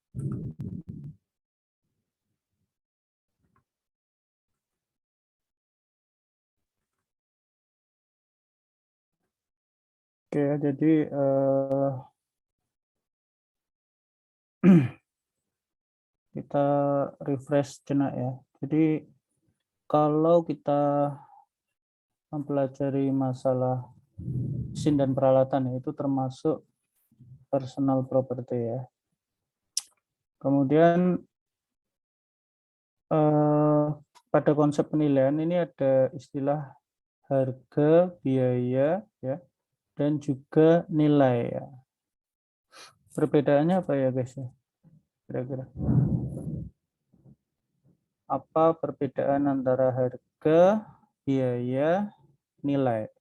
Oke, jadi kita refresh jenak ya. Jadi kalau kita mempelajari masalah mesin dan peralatan itu termasuk personal property ya. Kemudian pada konsep penilaian ini ada istilah harga, biaya ya, dan juga nilai ya. Perbedaannya apa ya guys ya? Kira-kira. Apa perbedaan antara harga, biaya, nilai?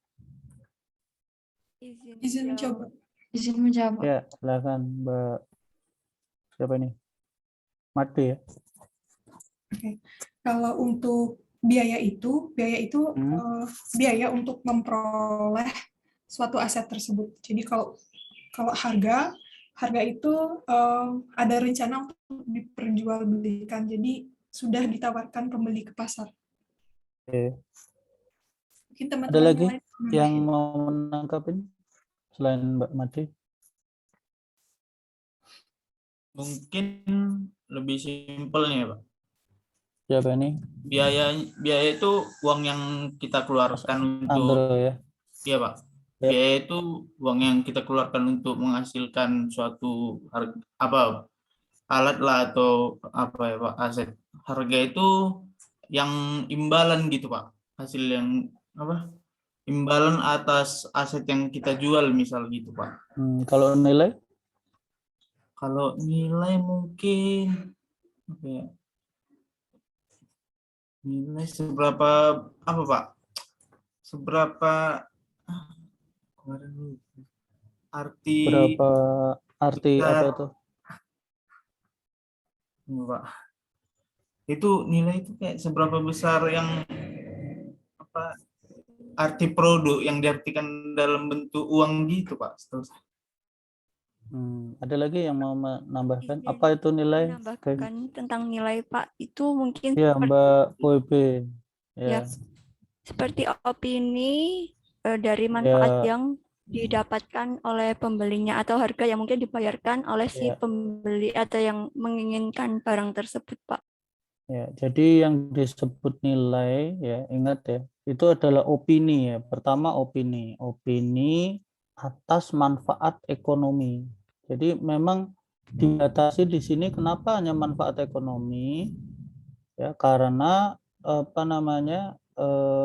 Izin mencoba. Izin menjawab. Ya, silakan Mbak. Siapa ini? Made ya. Oke. Kalau untuk biaya itu biaya untuk memperoleh suatu aset tersebut. Jadi kalau harga itu ada rencana untuk diperjualbelikan. Jadi sudah ditawarkan pembeli ke pasar. Oke. Mungkin Ada teman-teman lagi lain yang mau menangkapin selain Mbak Made? Mungkin lebih simpel nih ya, Pak. Siapa ini? Biaya itu uang yang kita keluarkan untuk Andro ya. Iya, Pak. Ya. Biaya itu uang yang kita keluarkan untuk menghasilkan suatu alat lah atau apa ya, Pak, aset. Harga itu yang imbalan gitu, Pak. Hasil yang imbalan atas aset yang kita jual misal gitu, Pak. Kalau nilai? Kalau nilai mungkin nilai seberapa Pak? Seberapa arti Berapa arti kita, apa itu? Pak? Itu nilai itu kayak seberapa besar yang arti produk yang diartikan dalam bentuk uang gitu, Pak. Ada lagi yang mau menambahkan? Apa itu nilai? Menambahkan tentang nilai, Pak, itu mungkin Ya, Mbak Boybe. ya, seperti opini dari Ya. manfaat yang didapatkan oleh pembelinya atau harga yang mungkin dibayarkan oleh si pembeli atau yang menginginkan barang tersebut, Pak. Ya, jadi yang disebut nilai ya, ingat ya, itu adalah opini ya. Pertama opini atas manfaat ekonomi. Jadi memang dibatasi di sini kenapa hanya manfaat ekonomi? Ya, karena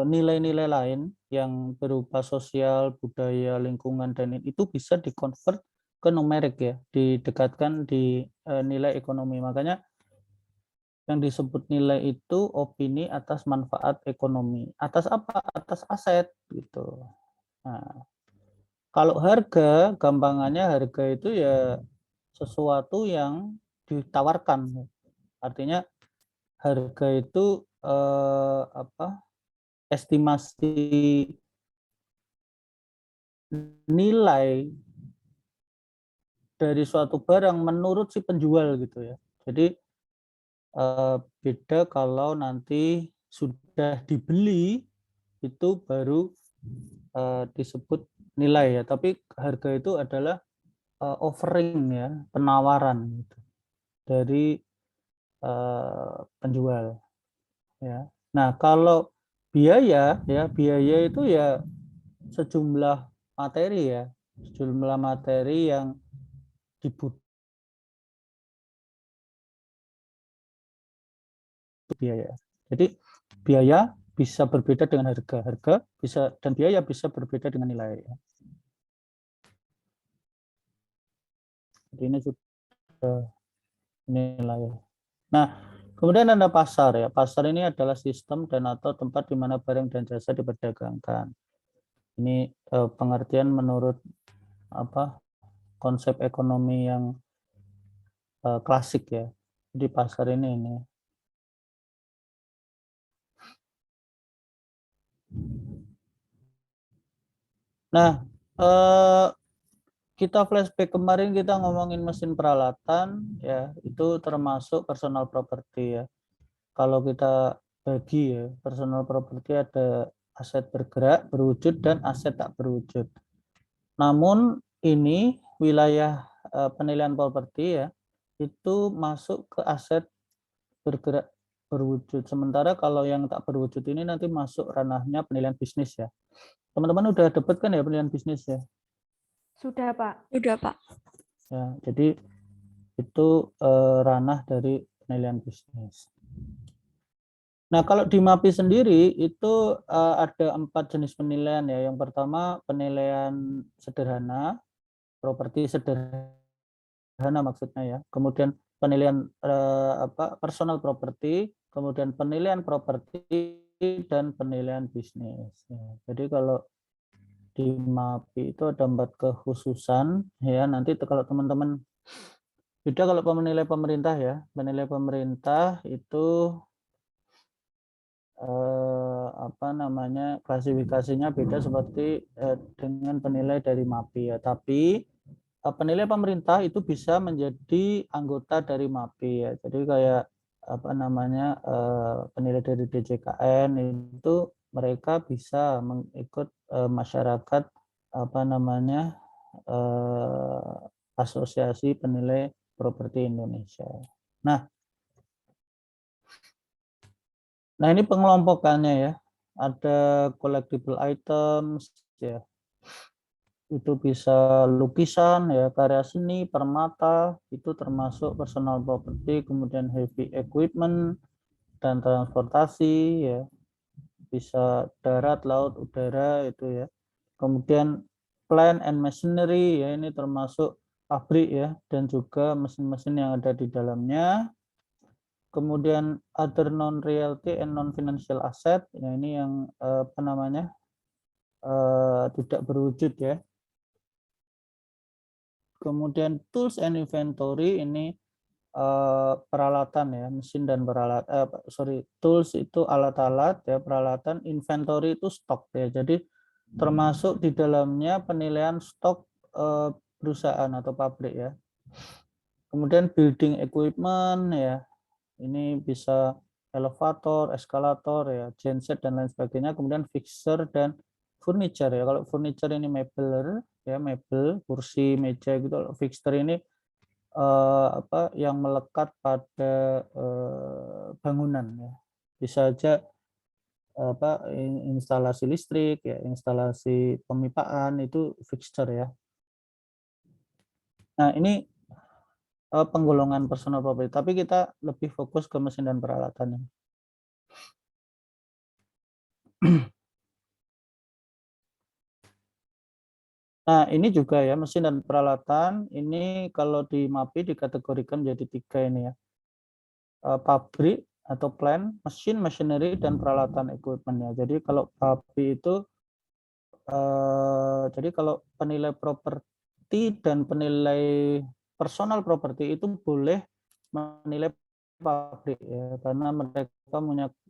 nilai-nilai lain yang berupa sosial, budaya, lingkungan dan itu bisa dikonvert ke numerik ya, didekatkan di nilai ekonomi. Makanya yang disebut nilai itu opini atas manfaat ekonomi. Atas apa? Atas aset gitu. Nah, kalau harga, gampangannya harga itu ya sesuatu yang ditawarkan. Artinya harga itu estimasi nilai dari suatu barang menurut si penjual gitu ya. Jadi beda kalau nanti sudah dibeli itu baru disebut nilai ya, tapi harga itu adalah offering ya, penawaran gitu, dari penjual ya. Nah, kalau biaya ya, biaya itu ya sejumlah materi yang dibutuhkan biaya. Jadi biaya bisa berbeda dengan harga bisa, dan biaya bisa berbeda dengan nilai. Jadi ini juga nilai. Nah, kemudian ada pasar ya. Pasar ini adalah sistem dan atau tempat di mana barang dan jasa diperdagangkan. Ini pengertian menurut konsep ekonomi yang klasik ya. Di pasar ini. Nah, kita flashback kemarin kita ngomongin mesin peralatan ya, itu termasuk personal property ya. Kalau kita bagi ya, personal property ada aset bergerak, berwujud dan aset tak berwujud. Namun ini wilayah penilaian properti ya, itu masuk ke aset bergerak berwujud. Sementara kalau yang tak berwujud ini nanti masuk ranahnya penilaian bisnis ya. Teman-teman udah dapat kan ya penilaian bisnis ya? Sudah, Pak. Sudah, Pak. Ya, jadi itu ranah dari penilaian bisnis. Nah, kalau di MAPI sendiri itu ada 4 jenis penilaian ya. Yang pertama penilaian sederhana, properti sederhana maksudnya ya. Kemudian penilaian personal property, kemudian penilaian properti dan penilaian bisnis. Ya. Jadi kalau di MAPI itu ada 4 kekhususan ya. Nanti kalau teman-teman beda kalau penilai pemerintah ya. Penilai pemerintah itu klasifikasinya beda seperti dengan penilai dari MAPI ya. Tapi penilai pemerintah itu bisa menjadi anggota dari MAPI ya. Jadi kayak penilai dari DJKN itu mereka bisa mengikut masyarakat asosiasi penilai properti Indonesia. Nah ini pengelompokannya ya. Ada collectible items ya. Itu bisa lukisan ya, karya seni, permata, itu termasuk personal property, kemudian heavy equipment dan transportasi ya. Bisa darat, laut, udara itu ya. Kemudian plant and machinery ya, ini termasuk pabrik ya dan juga mesin-mesin yang ada di dalamnya. Kemudian other non-realty and non-financial asset, ya ini yang tidak berwujud ya. Kemudian tools and inventory, ini peralatan ya, mesin dan peralatan. Tools itu alat-alat ya, peralatan. Inventory itu stok ya. Jadi termasuk di dalamnya penilaian stok perusahaan atau pabrik ya. Kemudian building equipment ya. Ini bisa elevator, eskalator ya, genset dan lain sebagainya. Kemudian fixture dan furniture ya. Kalau furniture ini mebel ya, mebel, kursi, meja gitu. Kalau fixture ini yang melekat pada bangunan ya. Bisa aja instalasi listrik ya, instalasi pemipaan itu fixture ya. Nah, ini penggolongan personal property, tapi kita lebih fokus ke mesin dan peralatannya. Nah, ini juga ya, mesin dan peralatan, ini kalau di MAPI dikategorikan menjadi 3 ini ya. Pabrik atau plant, mesin, machinery, dan peralatan equipment ya. Jadi kalau pabrik itu, jadi kalau penilai properti dan penilai personal property itu boleh menilai pabrik ya, karena mereka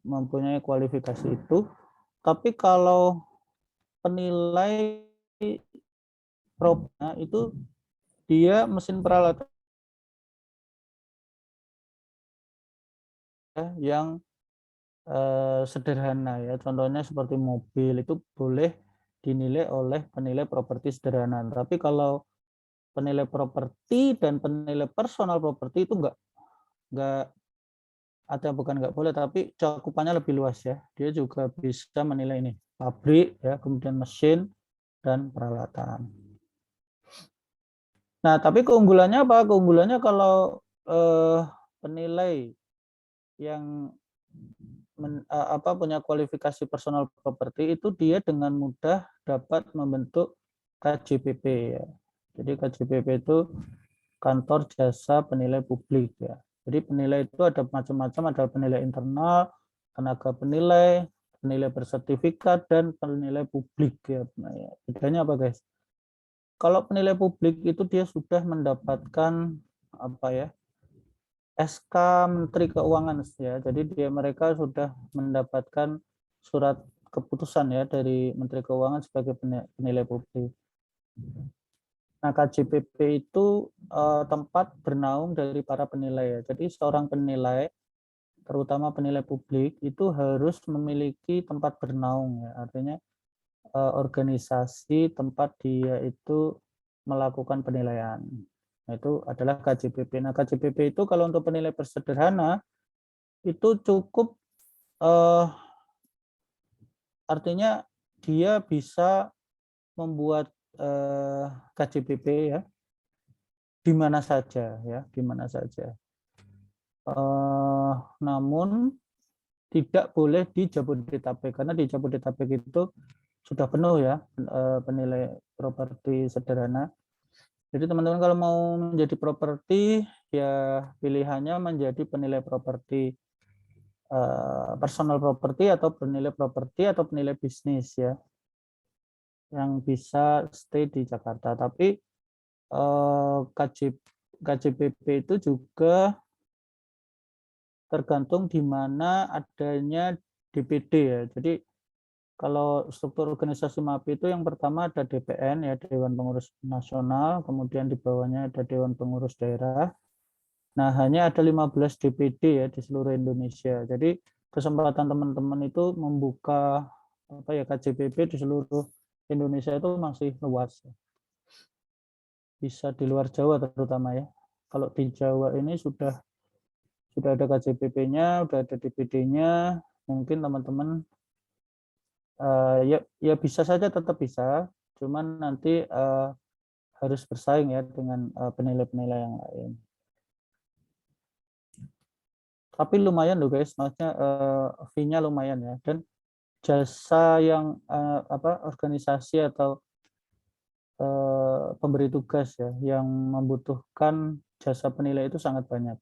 mempunyai kualifikasi itu. Tapi kalau penilai propnya itu dia mesin peralatan yang sederhana ya. Contohnya seperti mobil itu boleh dinilai oleh penilai properti sederhana. Tapi kalau penilai properti dan penilai personal properti itu enggak bukan nggak boleh, tapi cakupannya lebih luas ya. Dia juga bisa menilai ini pabrik ya, kemudian mesin dan peralatan. Nah, tapi keunggulannya apa? Keunggulannya kalau penilai yang punya kualifikasi personal property itu dia dengan mudah dapat membentuk KJPP ya. Jadi KJPP itu kantor jasa penilai publik ya. Jadi penilai itu ada macam-macam, ada penilai internal, tenaga penilai, penilai bersertifikat, dan penilai publik ya. Nah, ya. Bedanya apa guys? Kalau penilai publik itu dia sudah mendapatkan SK Menteri Keuangan ya. Jadi mereka sudah mendapatkan surat keputusan ya dari Menteri Keuangan sebagai penilai publik. Nah, KJPP itu tempat bernaung dari para penilai ya. Jadi seorang penilai, terutama penilai publik, itu harus memiliki tempat bernaung ya. Artinya organisasi tempat dia itu melakukan penilaian. Nah, itu adalah KJPP. Nah, KJPP itu kalau untuk penilai bersederhana itu cukup artinya dia bisa membuat KJPP ya di mana saja ya, di mana saja. Namun tidak boleh di Jabodetabek karena di Jabodetabek itu sudah penuh ya penilai properti sederhana. Jadi teman-teman kalau mau menjadi properti ya pilihannya menjadi penilai properti personal property atau penilai properti atau penilai bisnis ya yang bisa stay di Jakarta. Tapi KJPP itu juga tergantung di mana adanya DPD ya. Jadi kalau struktur organisasi MAPI itu yang pertama ada DPN ya, Dewan Pengurus Nasional, kemudian di bawahnya ada Dewan Pengurus Daerah. Nah, hanya ada 15 DPD ya di seluruh Indonesia. Jadi kesempatan teman-teman itu membuka KJPP di seluruh Indonesia itu masih luas. Bisa di luar Jawa terutama ya. Kalau di Jawa ini sudah ada KJPP-nya, sudah ada DPD-nya, mungkin teman-teman ya bisa saja tetap bisa, cuman nanti harus bersaing ya dengan penilai-penilai yang lain. Tapi lumayan loh guys, maksudnya fee-nya lumayan ya, dan jasa yang organisasi atau pemberi tugas ya yang membutuhkan jasa penilai itu sangat banyak.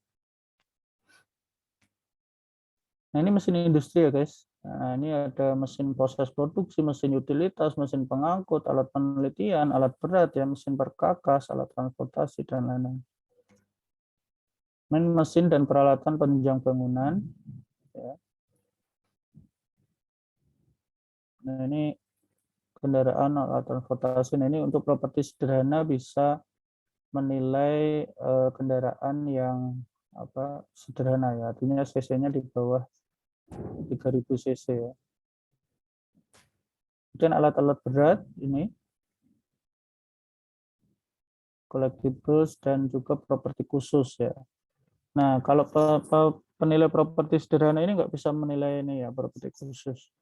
Nah, ini mesin industri ya guys. Nah, ini ada mesin proses produksi, mesin utilitas, mesin pengangkut, alat penelitian, alat berat ya, mesin perkakas, alat transportasi dan lain-lain. Mesin dan peralatan penunjang bangunan. Ya. Nah, ini kendaraan alat transportasi. Nah, ini untuk properti sederhana bisa menilai kendaraan yang sederhana ya, artinya cc-nya di bawah 3000 cc ya. Kemudian alat-alat berat ini collectibles dan juga properti khusus ya. Nah, kalau penilai properti sederhana ini nggak bisa menilai ini ya properti khusus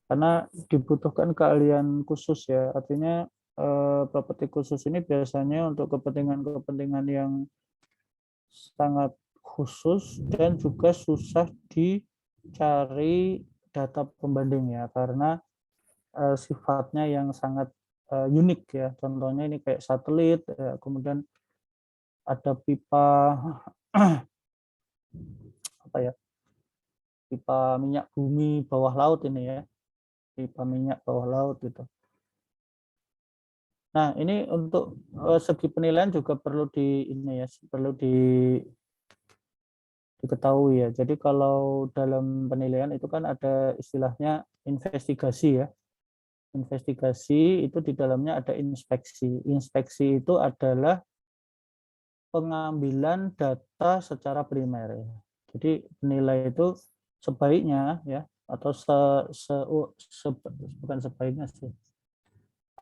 karena dibutuhkan keahlian khusus ya. Artinya properti khusus ini biasanya untuk kepentingan yang sangat khusus dan juga susah dicari data pembanding ya karena sifatnya yang sangat unik ya. Contohnya ini kayak satelit ya, kemudian ada pipa pipa minyak bumi bawah laut ini ya, pipa minyak bawah laut gitu. Nah, ini untuk segi penilaian juga perlu diketahui ya. Jadi kalau dalam penilaian itu kan ada istilahnya investigasi ya. Investigasi itu di dalamnya ada inspeksi. Inspeksi itu adalah pengambilan data secara primer. Jadi penilai itu sebaiknya ya atau bukan sebaiknya sih.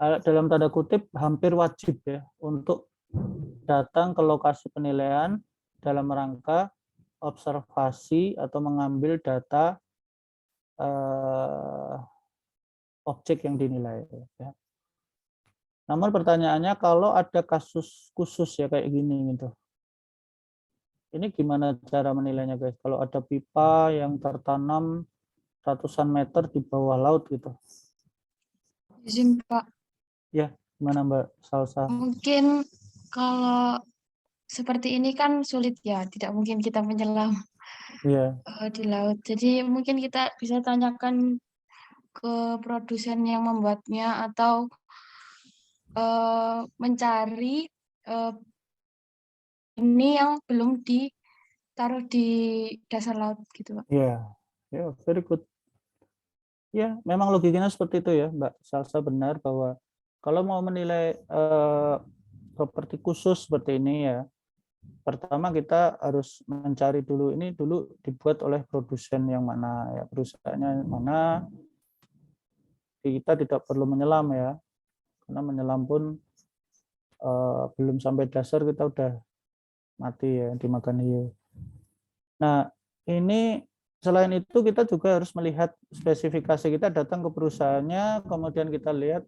Dalam tanda kutip hampir wajib ya untuk datang ke lokasi penilaian dalam rangka observasi atau mengambil data objek yang dinilai ya. Namun pertanyaannya kalau ada kasus khusus ya kayak gini gitu. Ini gimana cara menilainya guys? Kalau ada pipa yang tertanam ratusan meter di bawah laut gitu. Izin Pak. Ya, gimana Mbak Salsa? Mungkin kalau seperti ini kan sulit ya, tidak mungkin kita menyelam di laut. Jadi mungkin kita bisa tanyakan ke produsen yang membuatnya atau mencari ini yang belum ditaruh di dasar laut gitu Pak. Ya, very good. Ya, memang logikanya seperti itu ya, Mbak Salsa benar bahwa kalau mau menilai properti khusus seperti ini ya. Pertama kita harus mencari dulu, ini dulu dibuat oleh produsen yang mana ya, perusahaannya yang mana. Kita tidak perlu menyelam ya, karena menyelam pun belum sampai dasar kita udah mati ya, dimakan hiu. Nah, ini selain itu kita juga harus melihat spesifikasi, kita datang ke perusahaannya, kemudian kita lihat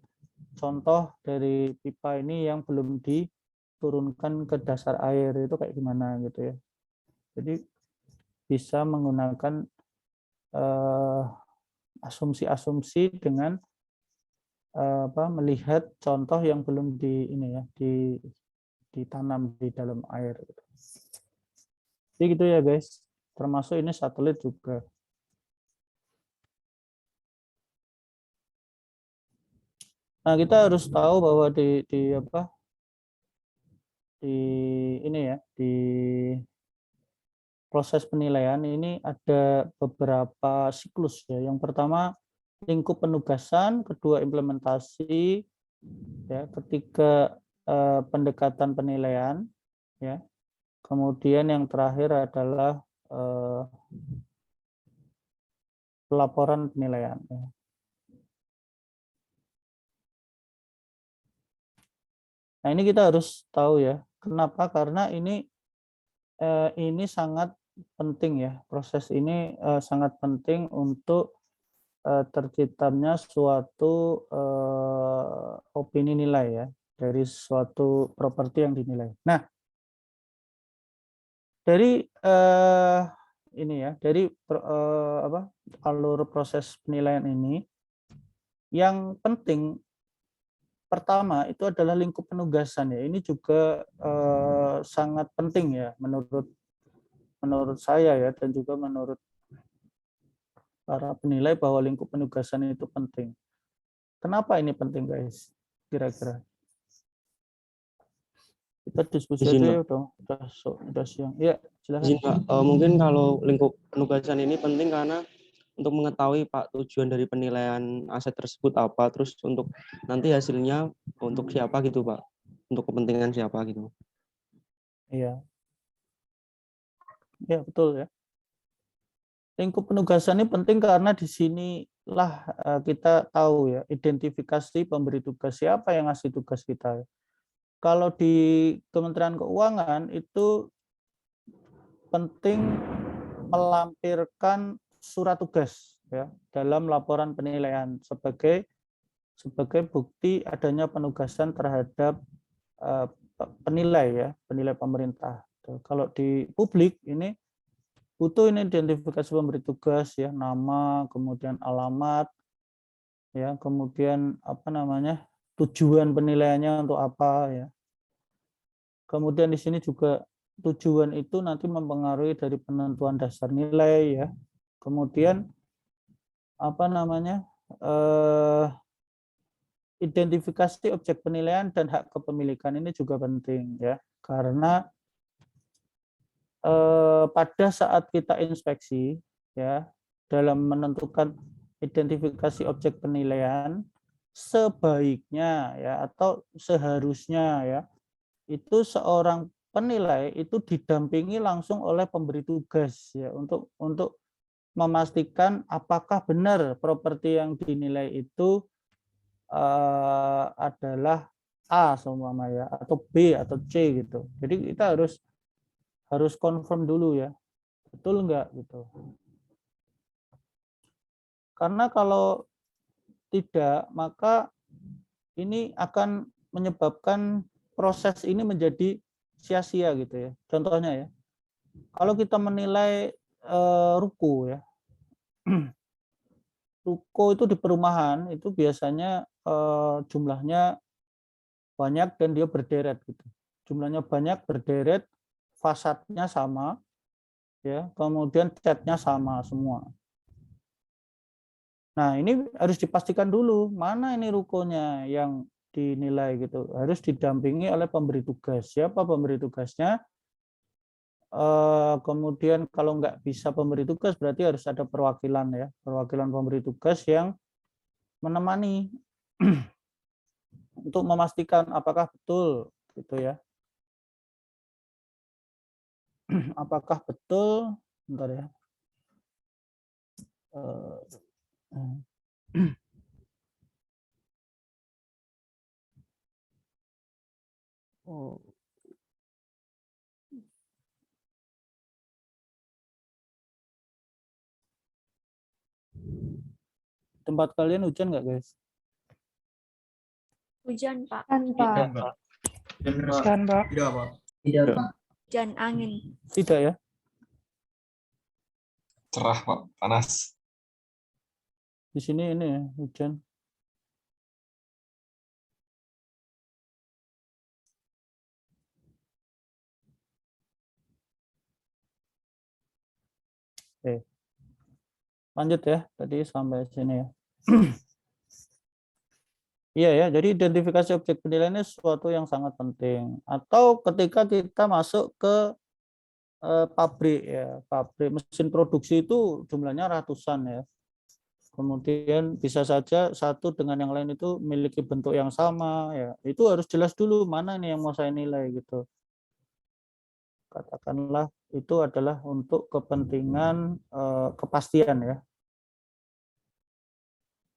contoh dari pipa ini yang belum diturunkan ke dasar air itu kayak gimana gitu ya. Jadi bisa menggunakan asumsi-asumsi dengan melihat contoh yang belum ditanam di dalam air. Jadi gitu ya guys. Termasuk ini satelit juga. Nah, kita harus tahu bahwa di proses penilaian ini ada beberapa siklus ya. Yang pertama lingkup penugasan, kedua implementasi, ya, ketiga pendekatan penilaian, ya. Kemudian yang terakhir adalah pelaporan penilaian. Ya. Nah, ini kita harus tahu ya. Kenapa? Karena ini sangat penting ya. Proses ini sangat penting untuk terciptanya suatu opini nilai ya dari suatu properti yang dinilai. Nah, dari ini ya, dari alur proses penilaian ini yang penting pertama itu adalah lingkup penugasan ya. Ini juga sangat penting ya menurut saya ya, dan juga menurut para penilai bahwa lingkup penugasan itu penting. Kenapa ini penting guys? Kira-kira kita diskusi aja ya, udah siang. Ya, silakan. Mungkin kalau lingkup penugasan ini penting karena untuk mengetahui Pak tujuan dari penilaian aset tersebut apa, terus untuk nanti hasilnya untuk siapa gitu Pak, untuk kepentingan siapa gitu. Iya. Ya betul ya. Lingkup penugasan ini penting karena di sinilah kita tahu ya, identifikasi pemberi tugas, siapa yang ngasih tugas kita. Kalau di Kementerian Keuangan itu penting melampirkan surat tugas ya dalam laporan penilaian sebagai bukti adanya penugasan terhadap penilai ya, penilai pemerintah. Kalau di publik ini butuh ini identifikasi pemberi tugas ya, nama, kemudian alamat, ya, kemudian tujuan penilaiannya untuk apa ya. Kemudian di sini juga tujuan itu nanti mempengaruhi dari penentuan dasar nilai ya. Kemudian identifikasi objek penilaian dan hak kepemilikan ini juga penting ya, karena pada saat kita inspeksi ya dalam menentukan identifikasi objek penilaian sebaiknya ya atau seharusnya ya itu seorang penilai itu didampingi langsung oleh pemberi tugas ya untuk memastikan apakah benar properti yang dinilai itu adalah A seumpama ya atau B atau C gitu. Jadi kita harus confirm dulu ya, betul enggak gitu. Karena kalau tidak, maka ini akan menyebabkan proses ini menjadi sia-sia gitu ya. Contohnya ya, kalau kita menilai ruko ya, ruko itu di perumahan itu biasanya jumlahnya banyak dan dia berderet gitu. Jumlahnya banyak berderet, fasadnya sama, ya, kemudian catnya sama semua. Nah ini harus dipastikan dulu mana ini rukonya yang dinilai gitu. Harus didampingi oleh pemberi tugas. Siapa pemberi tugasnya? Kemudian kalau nggak bisa pemberi tugas berarti harus ada perwakilan ya, perwakilan pemberi tugas yang menemani untuk memastikan apakah betul gitu ya. Apakah betul? Bentar ya. Oh. Tempat kalian hujan nggak, guys? Hujan, Pak. Kan, Pak. Hujan, Pak. Tidak, Pak. Tidak, Pak. Hujan angin. Tidak ya? Cerah, Pak. Panas. Di sini ini ya, hujan. Oke. Lanjut ya, tadi sampai sini ya. Iya ya, jadi identifikasi objek penilaian ini sesuatu yang sangat penting. Atau ketika kita masuk ke pabrik ya, pabrik mesin produksi itu jumlahnya ratusan ya. Kemudian bisa saja satu dengan yang lain itu memiliki bentuk yang sama ya. Itu harus jelas dulu mana nih yang mau saya nilai gitu. Katakanlah itu adalah untuk kepentingan kepastian ya.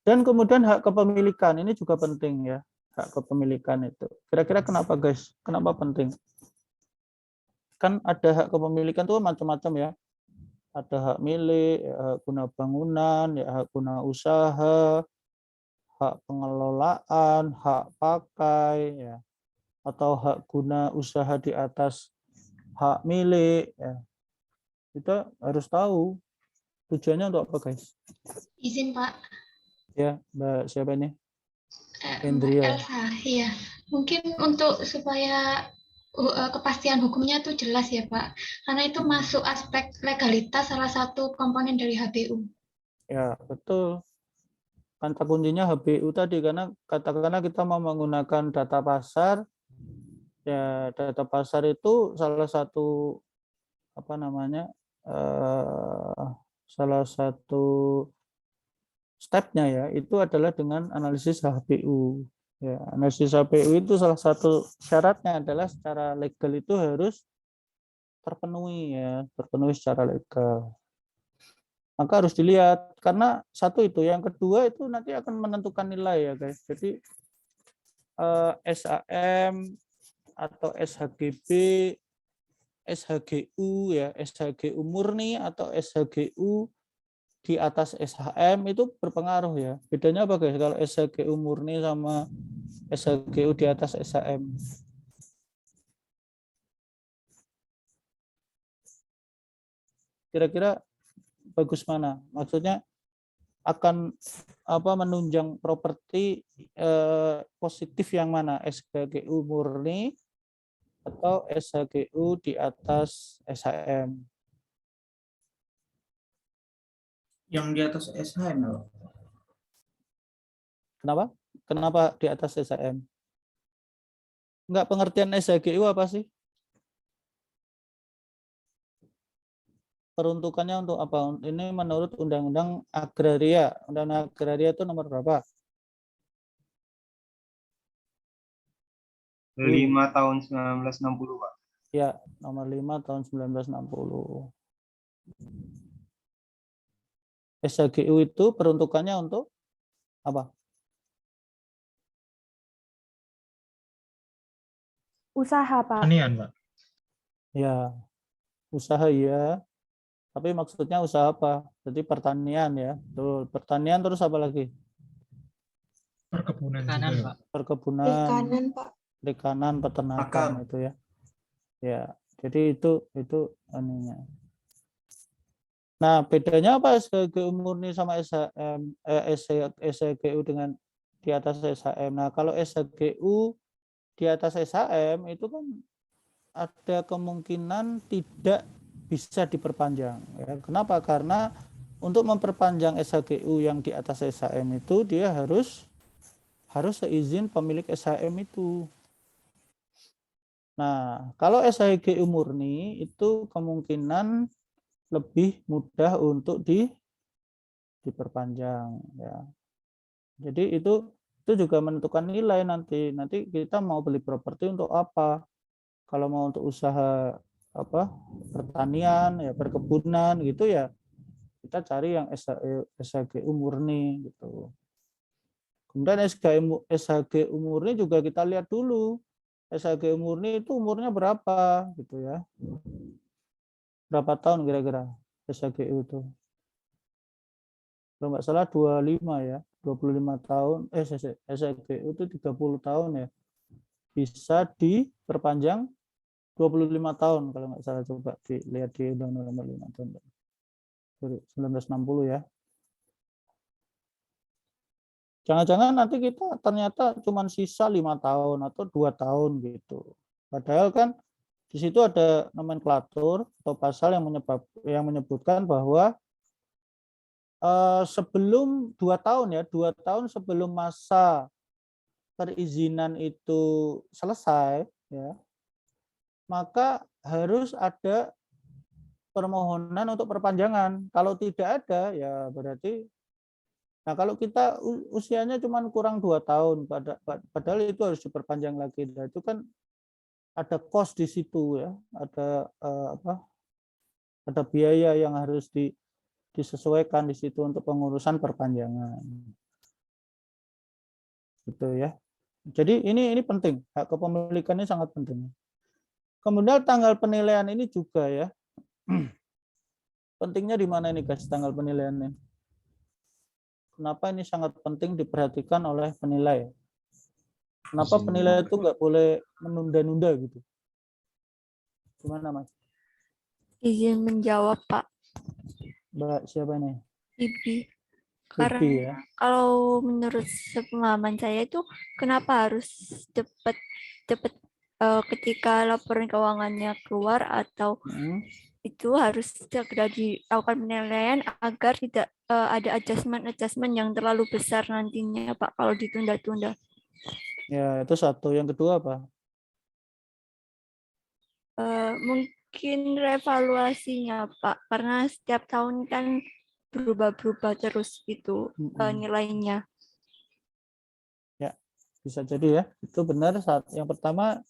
Dan kemudian hak kepemilikan ini juga penting ya, hak kepemilikan itu. Kira-kira kenapa guys? Kenapa penting? Kan ada hak kepemilikan tuh macam-macam ya. Ada hak milik, hak guna bangunan, ya hak guna usaha, hak pengelolaan, hak pakai ya. Atau hak guna usaha di atas hak milik ya. Kita harus tahu tujuannya untuk apa guys? Izin, Pak. Ya, Mbak siapa ini? Mbak Hendria. Elsa, iya. Mungkin untuk supaya kepastian hukumnya itu jelas ya, Pak. Karena itu masuk aspek legalitas salah satu komponen dari HBU. Ya, betul. Kata kuncinya HBU tadi, karena katakanlah kita mau menggunakan data pasar, ya data pasar itu salah satu apa namanya, salah satu stepnya ya itu adalah dengan analisis HBU. Ya, analisis HBU itu salah satu syaratnya adalah secara legal itu harus terpenuhi ya, terpenuhi secara legal. Maka harus dilihat karena satu itu, yang kedua itu nanti akan menentukan nilai ya guys. Jadi SAM atau SHGB, SHGU ya, SHGU murni atau SHGU di atas SHM itu berpengaruh ya. Bedanya apa guys kalau SHGU murni sama SHGU di atas SHM? Kira-kira bagus mana? Maksudnya akan apa menunjang properti positif yang mana? SHGU murni atau SHGU di atas SHM? Yang di atas SHM ya, Pak. Kenapa? Kenapa di atas SHM? Enggak, pengertian SHGU apa sih? Peruntukannya untuk apa? Ini menurut Undang-Undang Agraria. Undang-Undang Agraria itu nomor berapa? 5 tahun 1960, Pak. Ya, nomor 5 tahun 1960. SHGU itu peruntukannya untuk apa? Usaha, Pak. Pertanian, Pak. Ya, usaha ya. Tapi maksudnya usaha apa? Jadi pertanian ya. Tuh, pertanian terus apa lagi? Perkebunan Kanan, juga, Pak. Perkebunan, Perikanan, Pak. perikanan, peternakan itu ya. Ya, jadi itu anunya. Nah, bedanya apa SHGU murni sama SHGU dengan di atas SHM? Nah, kalau SHGU di atas SHM itu kan ada kemungkinan tidak bisa diperpanjang. Ya. Kenapa? Karena untuk memperpanjang SHGU yang di atas SHM itu dia harus seizin pemilik SHM itu. Nah, kalau SHGU murni itu kemungkinan lebih mudah untuk diperpanjang ya. Jadi itu itu juga menentukan nilai nanti. Nanti kita mau beli properti untuk apa? Kalau mau untuk usaha apa pertanian ya perkebunan gitu ya kita cari yang SHGU murni gitu. Kemudian SHGU murni juga kita lihat dulu SHGU murni itu umurnya berapa gitu ya, berapa tahun kira-kira SHGU itu, kalau nggak salah 25 ya, 25 tahun SHGU itu 30 tahun ya, bisa diperpanjang 25 tahun kalau nggak salah, coba dilihat di Undang-Undang Nomor 5 tahun 1960 ya. Jangan-jangan nanti kita ternyata cuma sisa 5 tahun atau 2 tahun gitu. Padahal kan di situ ada nomenklatur atau pasal yang menyebutkan bahwa sebelum 2 tahun ya, 2 tahun sebelum masa perizinan itu selesai ya, maka harus ada permohonan untuk perpanjangan. Kalau tidak ada, ya berarti, nah kalau kita usianya cuma kurang 2 tahun, padahal itu harus diperpanjang lagi. Nah, itu kan ada cost di situ ya, ada biaya yang harus disesuaikan di situ untuk pengurusan perpanjangan. Gitu ya. Jadi ini penting, hak kepemilikan ini sangat penting. Kemudian tanggal penilaian ini juga ya. Pentingnya di mana ini guys tanggal penilaiannya? Kenapa ini sangat penting diperhatikan oleh penilai? Kenapa penilai itu nggak boleh menunda-nunda gitu? Gimana Mas? Izin menjawab Pak. Mbak siapa nih? Ibi. Karena ya? Kalau menurut sepengalaman saya itu kenapa harus cepat ketika laporan keuangannya keluar atau itu harus segera dilakukan penilaian agar tidak ada adjustment yang terlalu besar nantinya Pak kalau ditunda-tunda. Ya, itu satu. Yang kedua apa? Mungkin revaluasinya Pak, karena setiap tahun kan berubah-berubah terus itu nilainya. Ya, bisa jadi ya. Itu benar. Yang pertama,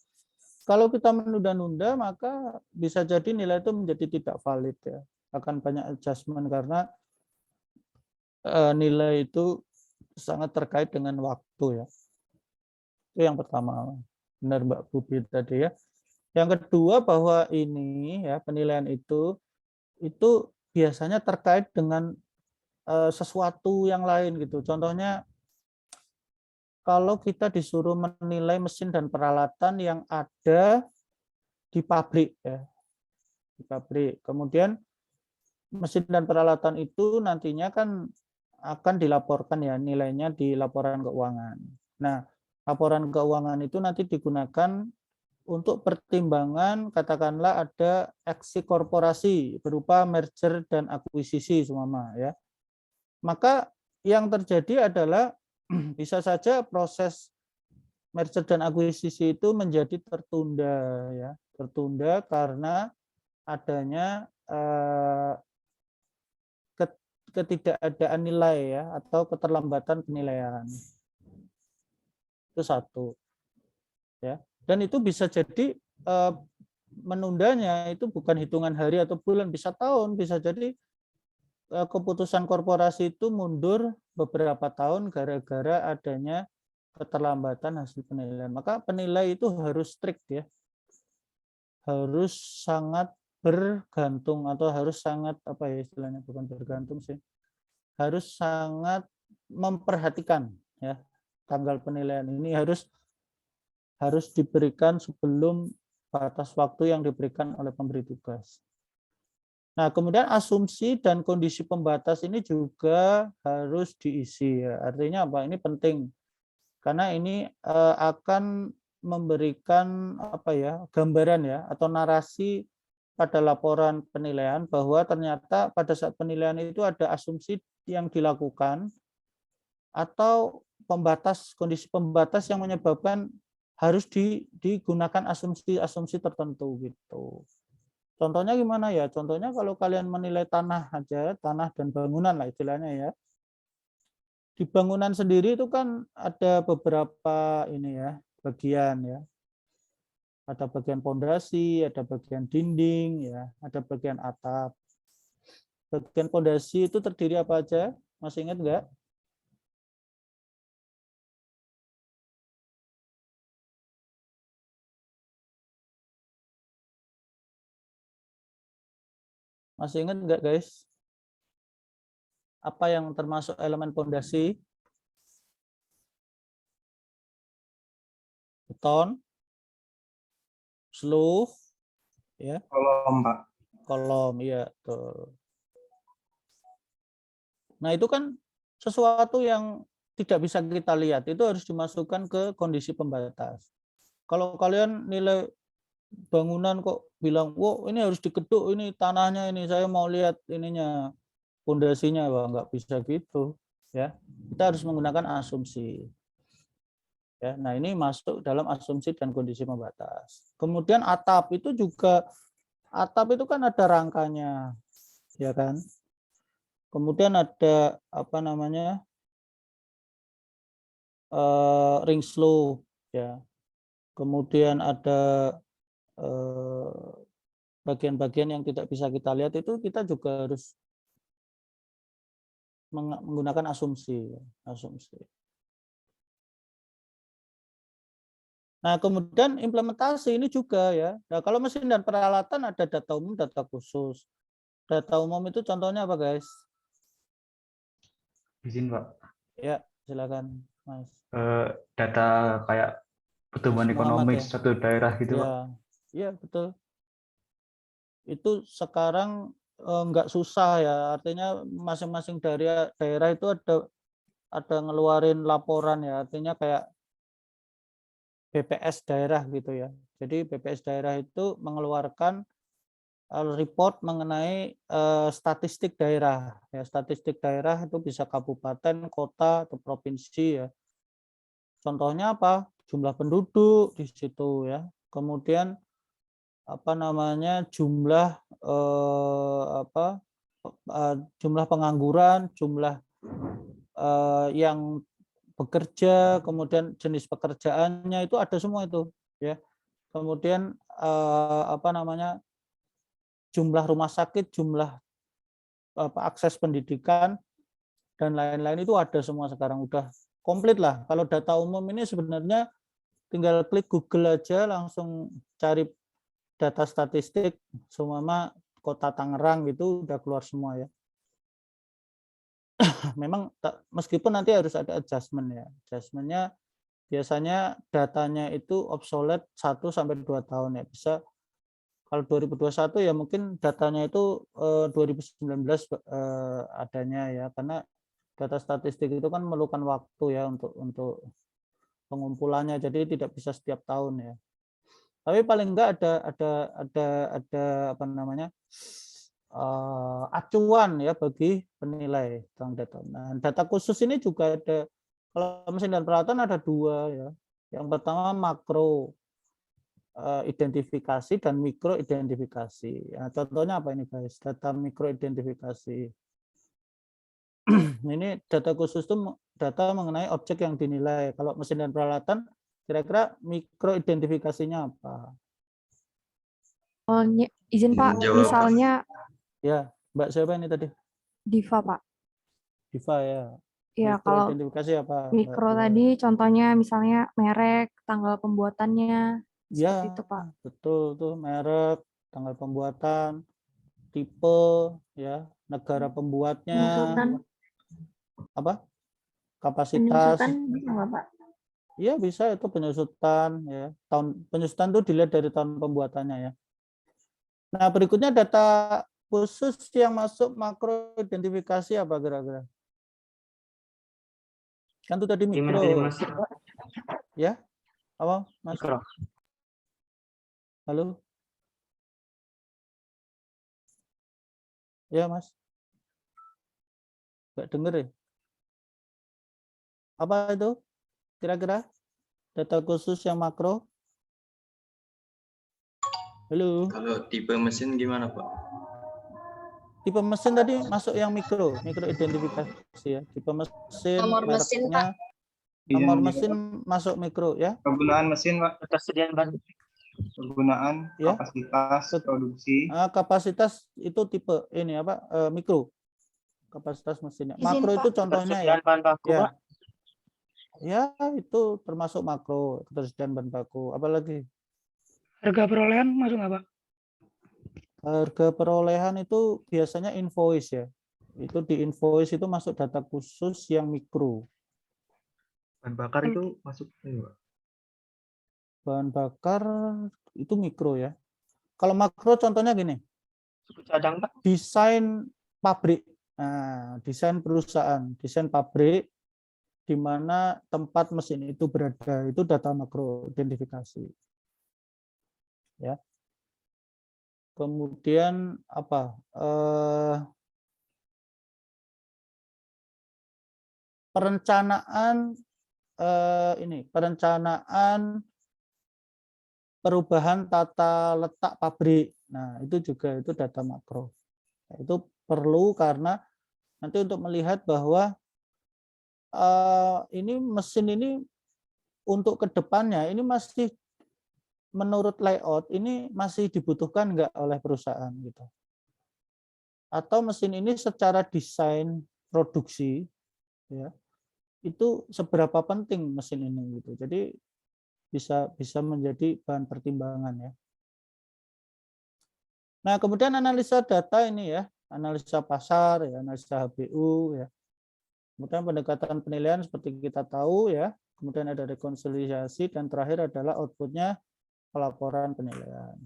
kalau kita menunda-nunda maka bisa jadi nilai itu menjadi tidak valid ya. Akan banyak adjustment karena nilai itu sangat terkait dengan waktu ya. Itu yang pertama. Benar Mbak Bubi tadi ya. Yang kedua bahwa ini ya penilaian itu biasanya terkait dengan sesuatu yang lain gitu. Contohnya kalau kita disuruh menilai mesin dan peralatan yang ada di pabrik ya. Di pabrik. Kemudian mesin dan peralatan itu nantinya kan akan dilaporkan ya nilainya di laporan keuangan. Nah, laporan keuangan itu nanti digunakan untuk pertimbangan katakanlah ada aksi korporasi berupa merger dan akuisisi semua ya. Maka yang terjadi adalah bisa saja proses merger dan akuisisi itu menjadi tertunda ya, tertunda karena adanya ketidakadaan nilai ya atau keterlambatan penilaian. Itu satu. Ya. Dan itu bisa jadi menundanya itu bukan hitungan hari atau bulan, bisa tahun, bisa jadi keputusan korporasi itu mundur beberapa tahun gara-gara adanya keterlambatan hasil penilaian. Maka penilai itu harus strict ya. Harus sangat bergantung atau harus sangat apa ya istilahnya, bukan bergantung sih. Harus sangat memperhatikan ya. Tanggal penilaian ini harus diberikan sebelum batas waktu yang diberikan oleh pemberi tugas. Nah, kemudian asumsi dan kondisi pembatas ini juga harus diisi. Ya. Artinya apa? Ini penting karena ini akan memberikan apa ya gambaran ya atau narasi pada laporan penilaian bahwa ternyata pada saat penilaian itu ada asumsi yang dilakukan atau kondisi pembatas yang menyebabkan harus digunakan asumsi tertentu gitu. Contohnya gimana ya? Contohnya kalau kalian menilai tanah aja, tanah dan bangunan lah istilahnya ya. di bangunan sendiri itu kan ada beberapa ini ya, bagian ya. Ada bagian pondasi, ada bagian dinding ya, ada bagian atap. Bagian pondasi itu terdiri apa aja? Masih ingat enggak? Masih ingat enggak, guys? Apa yang termasuk elemen pondasi? Beton, sluh, ya. Kolom, Pak. Kolom, ya, betul. Nah, itu kan sesuatu yang tidak bisa kita lihat, itu harus dimasukkan ke kondisi pembatas. Kalau kalian nilai bangunan kok bilang, wow ini harus dikeduk, ini tanahnya ini, saya mau lihat ininya, pondasinya, wah nggak bisa gitu. Ya, kita harus menggunakan asumsi. Ya, nah ini masuk dalam asumsi dan kondisi pembatas. Kemudian atap itu juga, atap itu kan ada rangkanya, ya kan. Kemudian ada apa namanya ring slope, ya. Kemudian ada bagian-bagian yang tidak bisa kita lihat, itu kita juga harus menggunakan asumsi. Nah, kemudian implementasi ini juga ya. Nah, kalau mesin dan peralatan ada data umum, data khusus. Data umum itu contohnya apa, guys? Izin, Pak. Ya, silakan, Mas. Data kayak pertumbuhan Mas Muhammad, ekonomi ya. suatu daerah gitu, Pak. Ya, betul. Itu sekarang nggak susah ya. Artinya masing-masing daerah itu ada ngeluarin laporan ya. Artinya kayak BPS daerah gitu ya. Jadi BPS daerah itu mengeluarkan report mengenai statistik daerah. Ya, statistik daerah itu bisa kabupaten, kota, atau provinsi ya. Contohnya apa? Jumlah penduduk di situ ya. Kemudian apa namanya jumlah jumlah pengangguran, jumlah yang bekerja, kemudian jenis pekerjaannya itu ada semua itu ya. Kemudian apa namanya jumlah rumah sakit, jumlah akses pendidikan dan lain-lain itu ada semua sekarang, udah komplit lah. Kalau data umum ini sebenarnya tinggal klik Google aja langsung cari data statistik seumpama kota Tangerang gitu udah keluar semua ya. Memang meskipun nanti harus ada adjustment ya. Adjustmentnya biasanya datanya itu obsolete 1 sampai 2 tahun ya. Bisa kalau 2021 ya mungkin datanya itu 2019 adanya ya, karena data statistik itu kan memerlukan waktu ya untuk pengumpulannya, jadi tidak bisa setiap tahun ya. Tapi paling enggak ada apa namanya acuan ya bagi penilai tentang data. Nah, data khusus ini juga ada. Kalau mesin dan peralatan ada 2 ya. Yang pertama makro identifikasi dan mikro identifikasi. Ya, contohnya apa ini guys? Data mikro identifikasi. Ini data khusus itu data mengenai objek yang dinilai. Kalau mesin dan peralatan, kira-kira mikro identifikasinya apa? Oh, izin Pak, misalnya Ya, Mbak siapa ini tadi? Diva Pak. Diva ya. Ya, Mikro kalau identifikasi apa? mikro tadi contohnya misalnya merek, tanggal pembuatannya, seperti Ya, itu Pak. betul tuh, merek, tanggal pembuatan, tipe, ya, negara pembuatnya, Penyusutan. apa? Kapasitas. Penyusutan bisa nggak Pak? Iya bisa, itu penyusutan ya. Penyusutan itu dilihat dari tahun pembuatannya ya. Nah, berikutnya data khusus yang masuk makro identifikasi apa kira-kira? Kan itu tadi mikro. Ya, apa Mas? Mikro. Halo? Ya Mas? Nggak denger ya? Apa itu kira-kira? Data khusus yang makro? Halo? Kalau tipe mesin gimana Pak? tipe mesin tadi masuk yang mikro identifikasi ya. Tipe mesin, Nomor mesin, mereknya, nomor mesin masuk mikro ya. Penggunaan mesin, Pak. Ketersediaan bahan. Penggunaan Ya. kapasitas produksi. Kapasitas itu tipe ini apa? Mikro. Kapasitas mesinnya. Izin, Makro Pak. itu contohnya ya. Ketersediaan bahan baku, Ya. Pak. Ya, itu termasuk makro, ketersediaan bahan baku. Apalagi? Harga perolehan masuk nggak, Pak? Harga perolehan itu biasanya invoice ya. Itu di invoice itu masuk data khusus yang mikro. Bahan bakar itu masuk ini, Pak. Bahan bakar itu mikro ya. Kalau makro contohnya gini. Suku cadang, Pak. Desain pabrik. Nah, desain perusahaan, desain pabrik di mana tempat mesin itu berada, itu data makro identifikasi. Ya. Kemudian apa? Perencanaan perencanaan perubahan tata letak pabrik. Nah, itu juga itu data makro. Nah, itu perlu karena nanti untuk melihat bahwa ini mesin ini untuk kedepannya ini masih menurut layout ini masih dibutuhkan enggak oleh perusahaan gitu. Atau mesin ini secara desain produksi ya itu seberapa penting mesin ini gitu. Jadi bisa menjadi bahan pertimbangan ya. Nah, kemudian analisa data ini ya, analisa pasar ya, analisa HBU ya. Kemudian pendekatan penilaian seperti kita tahu ya. Kemudian ada rekonsiliasi dan terakhir adalah outputnya pelaporan penilaian.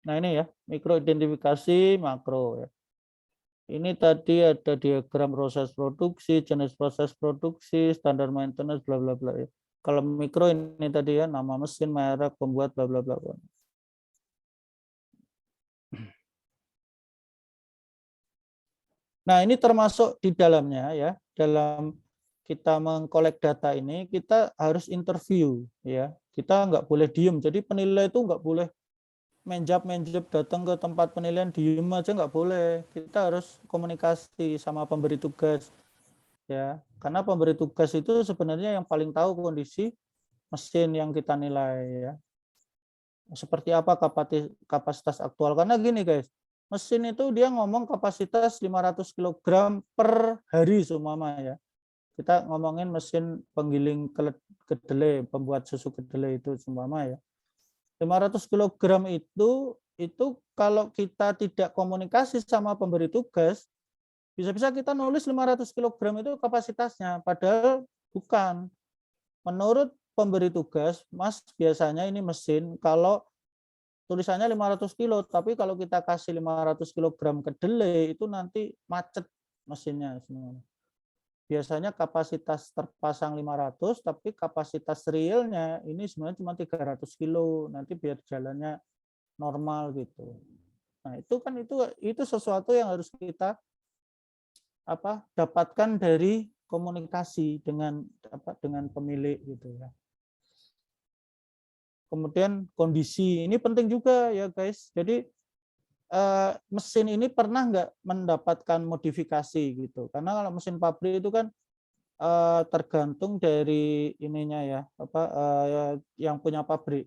Nah ini ya, mikroidentifikasi makro ya. Ini tadi ada diagram proses produksi, jenis proses produksi, standar maintenance, bla bla bla ya. Kalau mikro ini tadi ya, nama mesin, merek, pembuat, bla bla bla. Nah ini termasuk di dalamnya ya, dalam kita mengkolek data ini kita harus interview ya. Kita nggak boleh diem. Jadi penilai itu nggak boleh menjap datang ke tempat penilaian diem aja nggak boleh. Kita harus komunikasi sama pemberi tugas ya, karena pemberi tugas itu sebenarnya yang paling tahu kondisi mesin yang kita nilai ya, seperti apa kapasitas aktual. Karena gini guys, mesin itu dia ngomong kapasitas 500 kg per hari seumpama ya. Kita ngomongin mesin penggiling kedelai, pembuat susu kedelai itu seumpama ya. 500 kg itu kalau kita tidak komunikasi sama pemberi tugas, bisa-bisa kita nulis 500 kg itu kapasitasnya, padahal bukan. Menurut pemberi tugas, Mas, biasanya ini mesin kalau tulisannya 500 kilo, tapi kalau kita kasih 500 kg kedelai itu nanti macet mesinnya semuanya. Biasanya kapasitas terpasang 500, tapi kapasitas realnya ini sebenarnya cuma 300 kilo, nanti biar jalannya normal gitu. Nah itu kan itu sesuatu yang harus kita dapatkan dari komunikasi dengan pemilik gitu ya. Kemudian kondisi ini penting juga ya guys. Jadi mesin ini pernah nggak mendapatkan modifikasi gitu, karena kalau mesin pabrik itu kan tergantung dari ininya ya, yang punya pabrik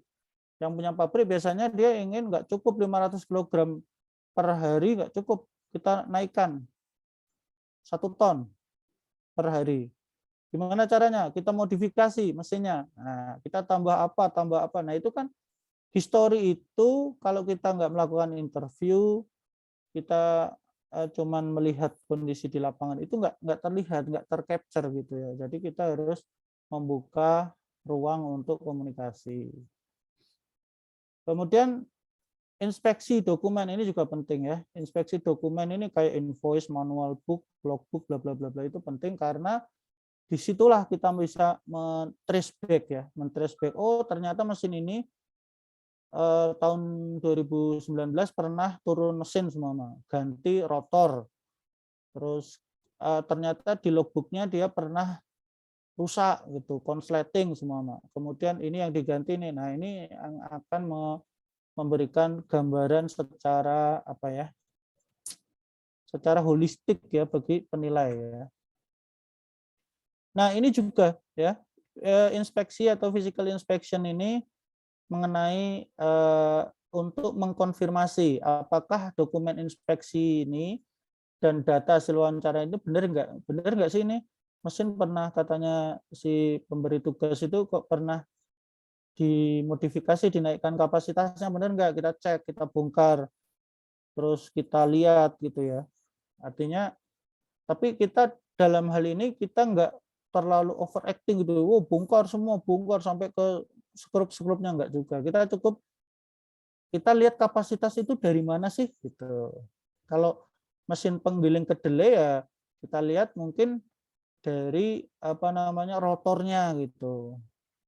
biasanya dia ingin nggak cukup 500 kg per hari, nggak cukup, kita naikkan 1 ton per hari. Gimana caranya? Kita modifikasi mesinnya, nah kita tambah apa. Nah itu kan histori itu kalau kita nggak melakukan interview, kita cuman melihat kondisi di lapangan itu nggak terlihat, nggak tercapture gitu ya. Jadi kita harus membuka ruang untuk komunikasi. Kemudian inspeksi dokumen ini juga penting ya. Inspeksi dokumen ini kayak invoice, manual book, logbook, bla bla bla bla itu penting karena disitulah kita bisa men-trace back ya, oh ternyata mesin ini tahun 2019 pernah turun mesin semua, ganti rotor. Terus ternyata di logbooknya dia pernah rusak gitu, konsleting semua, Mak. Kemudian ini yang diganti nih. Nah, ini yang akan memberikan gambaran secara apa ya? Secara holistik ya bagi penilai ya. Nah, ini juga ya inspeksi atau physical inspection ini mengenai untuk mengkonfirmasi apakah dokumen inspeksi ini dan data hasil wawancara ini benar nggak sih ini mesin pernah katanya si pemberi tugas itu kok pernah dimodifikasi, dinaikkan kapasitasnya, benar nggak, kita cek, kita bongkar, terus kita lihat gitu ya. Artinya, tapi kita dalam hal ini kita nggak terlalu overacting gitu, wow bongkar semua, bongkar sampai ke skrup-skrupnya, nggak juga. Kita cukup kita lihat kapasitas itu dari mana sih gitu. Kalau mesin penggiling kedelai ya kita lihat mungkin dari apa namanya rotornya gitu.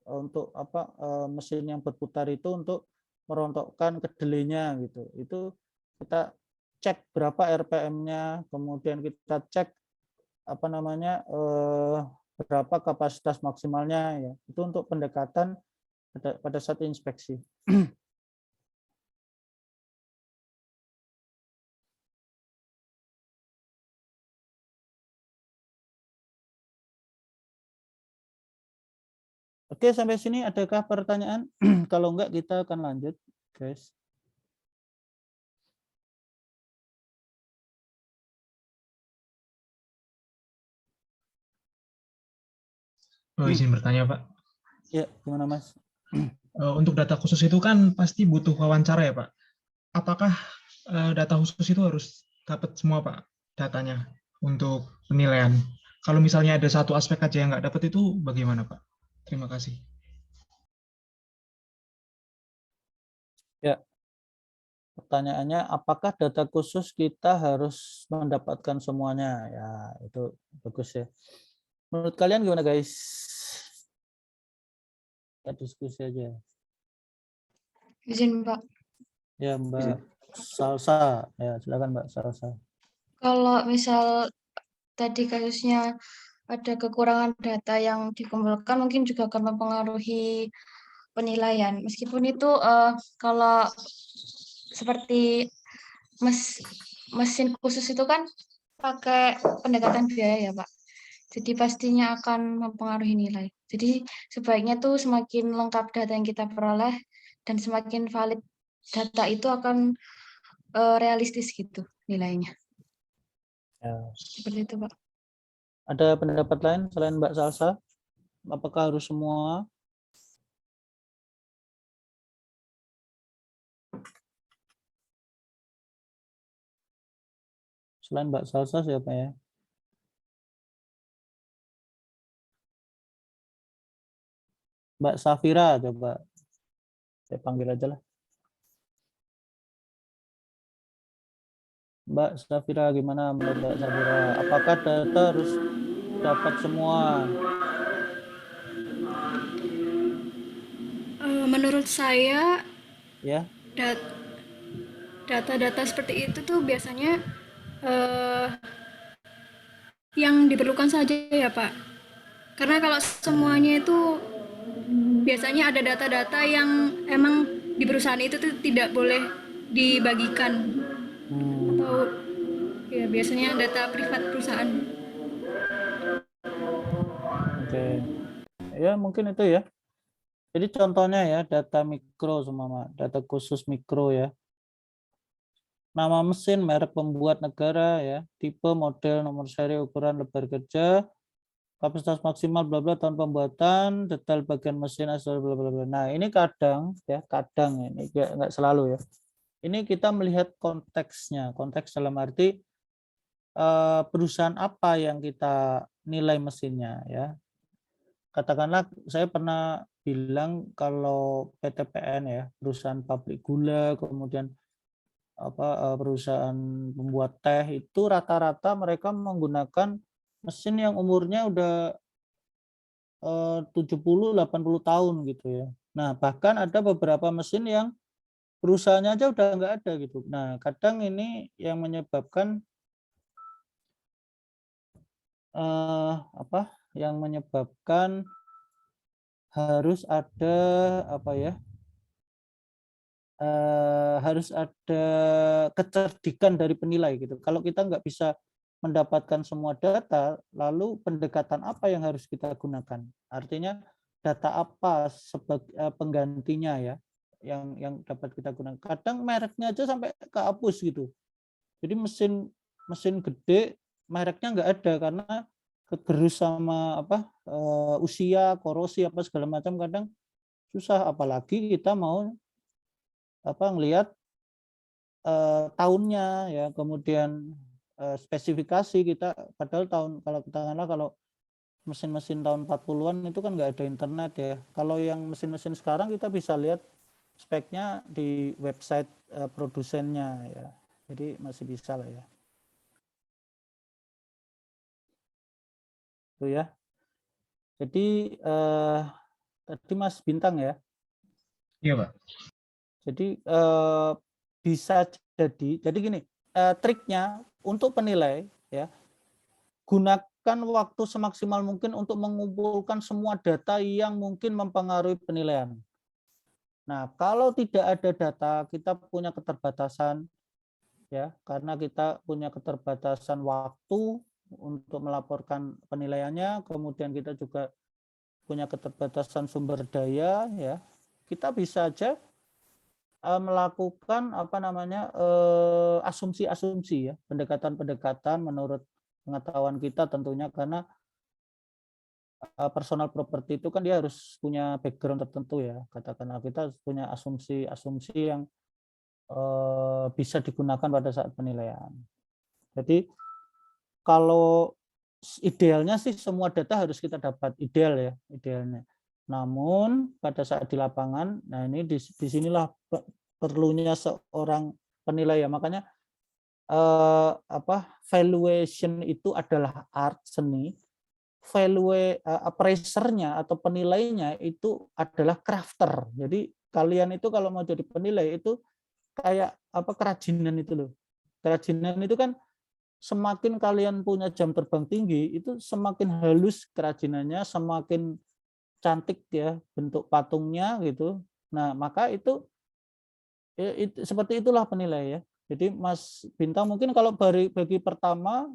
Untuk apa mesin yang berputar itu untuk merontokkan kedelainya gitu. Itu kita cek berapa RPM-nya, kemudian kita cek apa namanya berapa kapasitas maksimalnya ya. Itu untuk pendekatan pada saat inspeksi. Oke, sampai sini adakah pertanyaan? Kalau enggak kita akan lanjut, guys. Izin bertanya, Pak. Ya, gimana Mas? Untuk data khusus itu kan pasti butuh wawancara ya, Pak. Apakah data khusus itu harus dapat semua, Pak, datanya untuk penilaian? Kalau misalnya ada satu aspek aja yang nggak dapat itu bagaimana, Pak? Terima kasih. Ya, pertanyaannya apakah data khusus kita harus mendapatkan semuanya? Ya, itu bagus ya. Menurut kalian gimana, guys? Ya, diskusi aja. Izin, Pak. Ya, Mbak Salsa. Ya, silakan Mbak Salsa. Kalau misal tadi kasusnya ada kekurangan data yang dikumpulkan, mungkin juga akan mempengaruhi penilaian. Meskipun itu kalau seperti mesin khusus itu kan pakai pendekatan biaya ya, Pak. Jadi pastinya akan mempengaruhi nilai. Jadi sebaiknya tuh semakin lengkap data yang kita peroleh dan semakin valid data itu akan realistis gitu nilainya. Ya. Seperti itu, Pak. Ada pendapat lain selain Mbak Salsa? Apakah harus semua? Selain Mbak Salsa siapa ya? Mbak Safira coba. Saya panggil aja lah. Mbak Safira, gimana menurut Mbak Safira? Apakah data harus dapat semua? Menurut saya, Ya. Data-data seperti itu tuh biasanya yang diperlukan saja ya, Pak. Karena kalau semuanya itu biasanya ada data-data yang emang di perusahaan itu tuh tidak boleh dibagikan. Atau ya biasanya data privat perusahaan. Oke. Ya, mungkin itu ya. Jadi contohnya ya, data mikro semua, data khusus mikro ya. Nama mesin, merek pembuat negara ya, tipe, model, nomor seri, ukuran, lebar kerja, kapasitas maksimal, bla bla, tahun pembuatan, detail bagian mesin, asal bla bla bla. Nah, ini kadang ya, kadang ini nggak selalu ya. Ini kita melihat konteksnya, konteks dalam arti perusahaan apa yang kita nilai mesinnya ya. Katakanlah saya pernah bilang kalau PTPN ya, perusahaan pabrik gula, kemudian perusahaan pembuat teh itu rata-rata mereka menggunakan mesin yang umurnya udah 70-80 tahun gitu ya. Nah, bahkan ada beberapa mesin yang perusahaannya aja udah nggak ada gitu. Nah, kadang ini yang menyebabkan yang menyebabkan harus ada apa ya? Harus ada kecerdikan dari penilai gitu. Kalau kita nggak bisa mendapatkan semua data, lalu pendekatan apa yang harus kita gunakan? Artinya data apa sebagai penggantinya ya, yang dapat kita gunakan. Kadang mereknya aja sampai kehapus gitu. Jadi mesin gede mereknya nggak ada karena kegerus sama apa usia, korosi apa segala macam, kadang susah, apalagi kita mau ngelihat tahunnya ya, kemudian spesifikasi kita, padahal kalau katakanlah kalau mesin-mesin tahun 40-an itu kan nggak ada internet ya. Kalau yang mesin-mesin sekarang kita bisa lihat speknya di website produsennya ya. Jadi masih bisa lah ya. Itu ya. Jadi tadi Mas Bintang ya. Iya, Pak. Jadi bisa jadi gini, triknya untuk penilai ya, gunakan waktu semaksimal mungkin untuk mengumpulkan semua data yang mungkin mempengaruhi penilaian. Nah, kalau tidak ada data, kita punya keterbatasan ya, karena kita punya keterbatasan waktu untuk melaporkan penilaiannya, kemudian kita juga punya keterbatasan sumber daya ya. Kita bisa aja melakukan asumsi-asumsi ya, pendekatan-pendekatan menurut pengetahuan kita tentunya, karena personal property itu kan dia harus punya background tertentu ya, katakanlah kita punya asumsi-asumsi yang bisa digunakan pada saat penilaian. Jadi kalau idealnya sih semua data harus kita dapat, ideal ya, idealnya. Namun pada saat di lapangan, nah ini disinilah perlunya seorang penilai ya, makanya valuation itu adalah art, seni, appraiser-nya atau penilainya itu adalah crafter. Jadi kalian itu kalau mau jadi penilai itu kayak kerajinan itu loh. Kerajinan itu kan semakin kalian punya jam terbang tinggi, itu semakin halus kerajinannya, semakin cantik ya bentuk patungnya gitu. Nah, maka itu seperti itulah penilai ya. Jadi Mas Bintang mungkin kalau baru pertama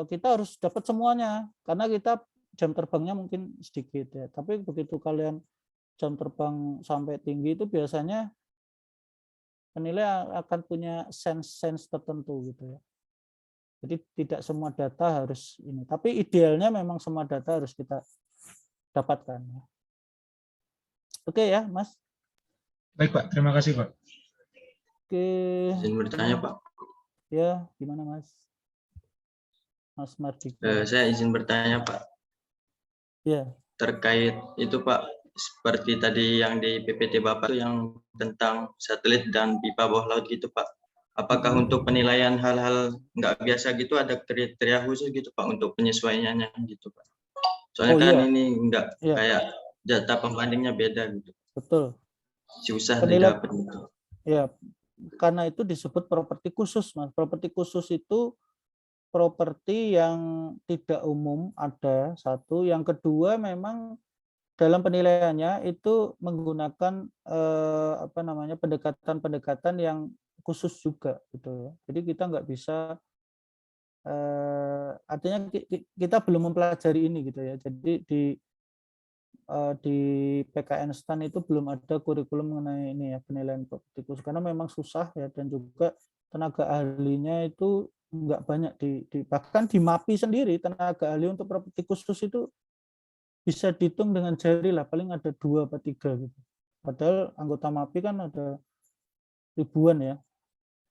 kita harus dapat semuanya karena kita jam terbangnya mungkin sedikit ya. Tapi begitu kalian jam terbang sampai tinggi itu biasanya penilai akan punya sense tertentu gitu ya. Jadi tidak semua data harus ini, tapi idealnya memang semua data harus kita dapatkan. Oke ya, Mas. Baik, Pak. Terima kasih, Pak. Oke. Izin bertanya, Pak. Ya, gimana, Mas? Mas Mardika. Saya izin bertanya, Pak. Ya. Terkait itu, Pak, seperti tadi yang di PPT Bapak itu yang tentang satelit dan pipa bawah laut gitu, Pak. Apakah untuk penilaian hal-hal nggak biasa gitu ada kriteria khusus gitu, Pak, untuk penyesuaiannya gitu, Pak? Soalnya ini nggak kayak data pembandingnya beda gitu. Betul. Susah didapat gitu. Ya, karena itu disebut properti khusus, Mas. Properti khusus itu properti yang tidak umum ada satu, yang kedua memang dalam penilaiannya itu menggunakan pendekatan-pendekatan yang khusus juga gitu ya. Jadi kita nggak bisa artinya kita belum mempelajari ini gitu ya. Jadi di PKN STAN itu belum ada kurikulum mengenai ini ya, penilaian properti khusus, karena memang susah ya, dan juga tenaga ahlinya itu nggak banyak bahkan di MAPI sendiri tenaga ahli untuk properti khusus itu bisa dihitung dengan jari lah, paling ada 2 atau 3 gitu. Padahal anggota MAPI kan ada ribuan ya.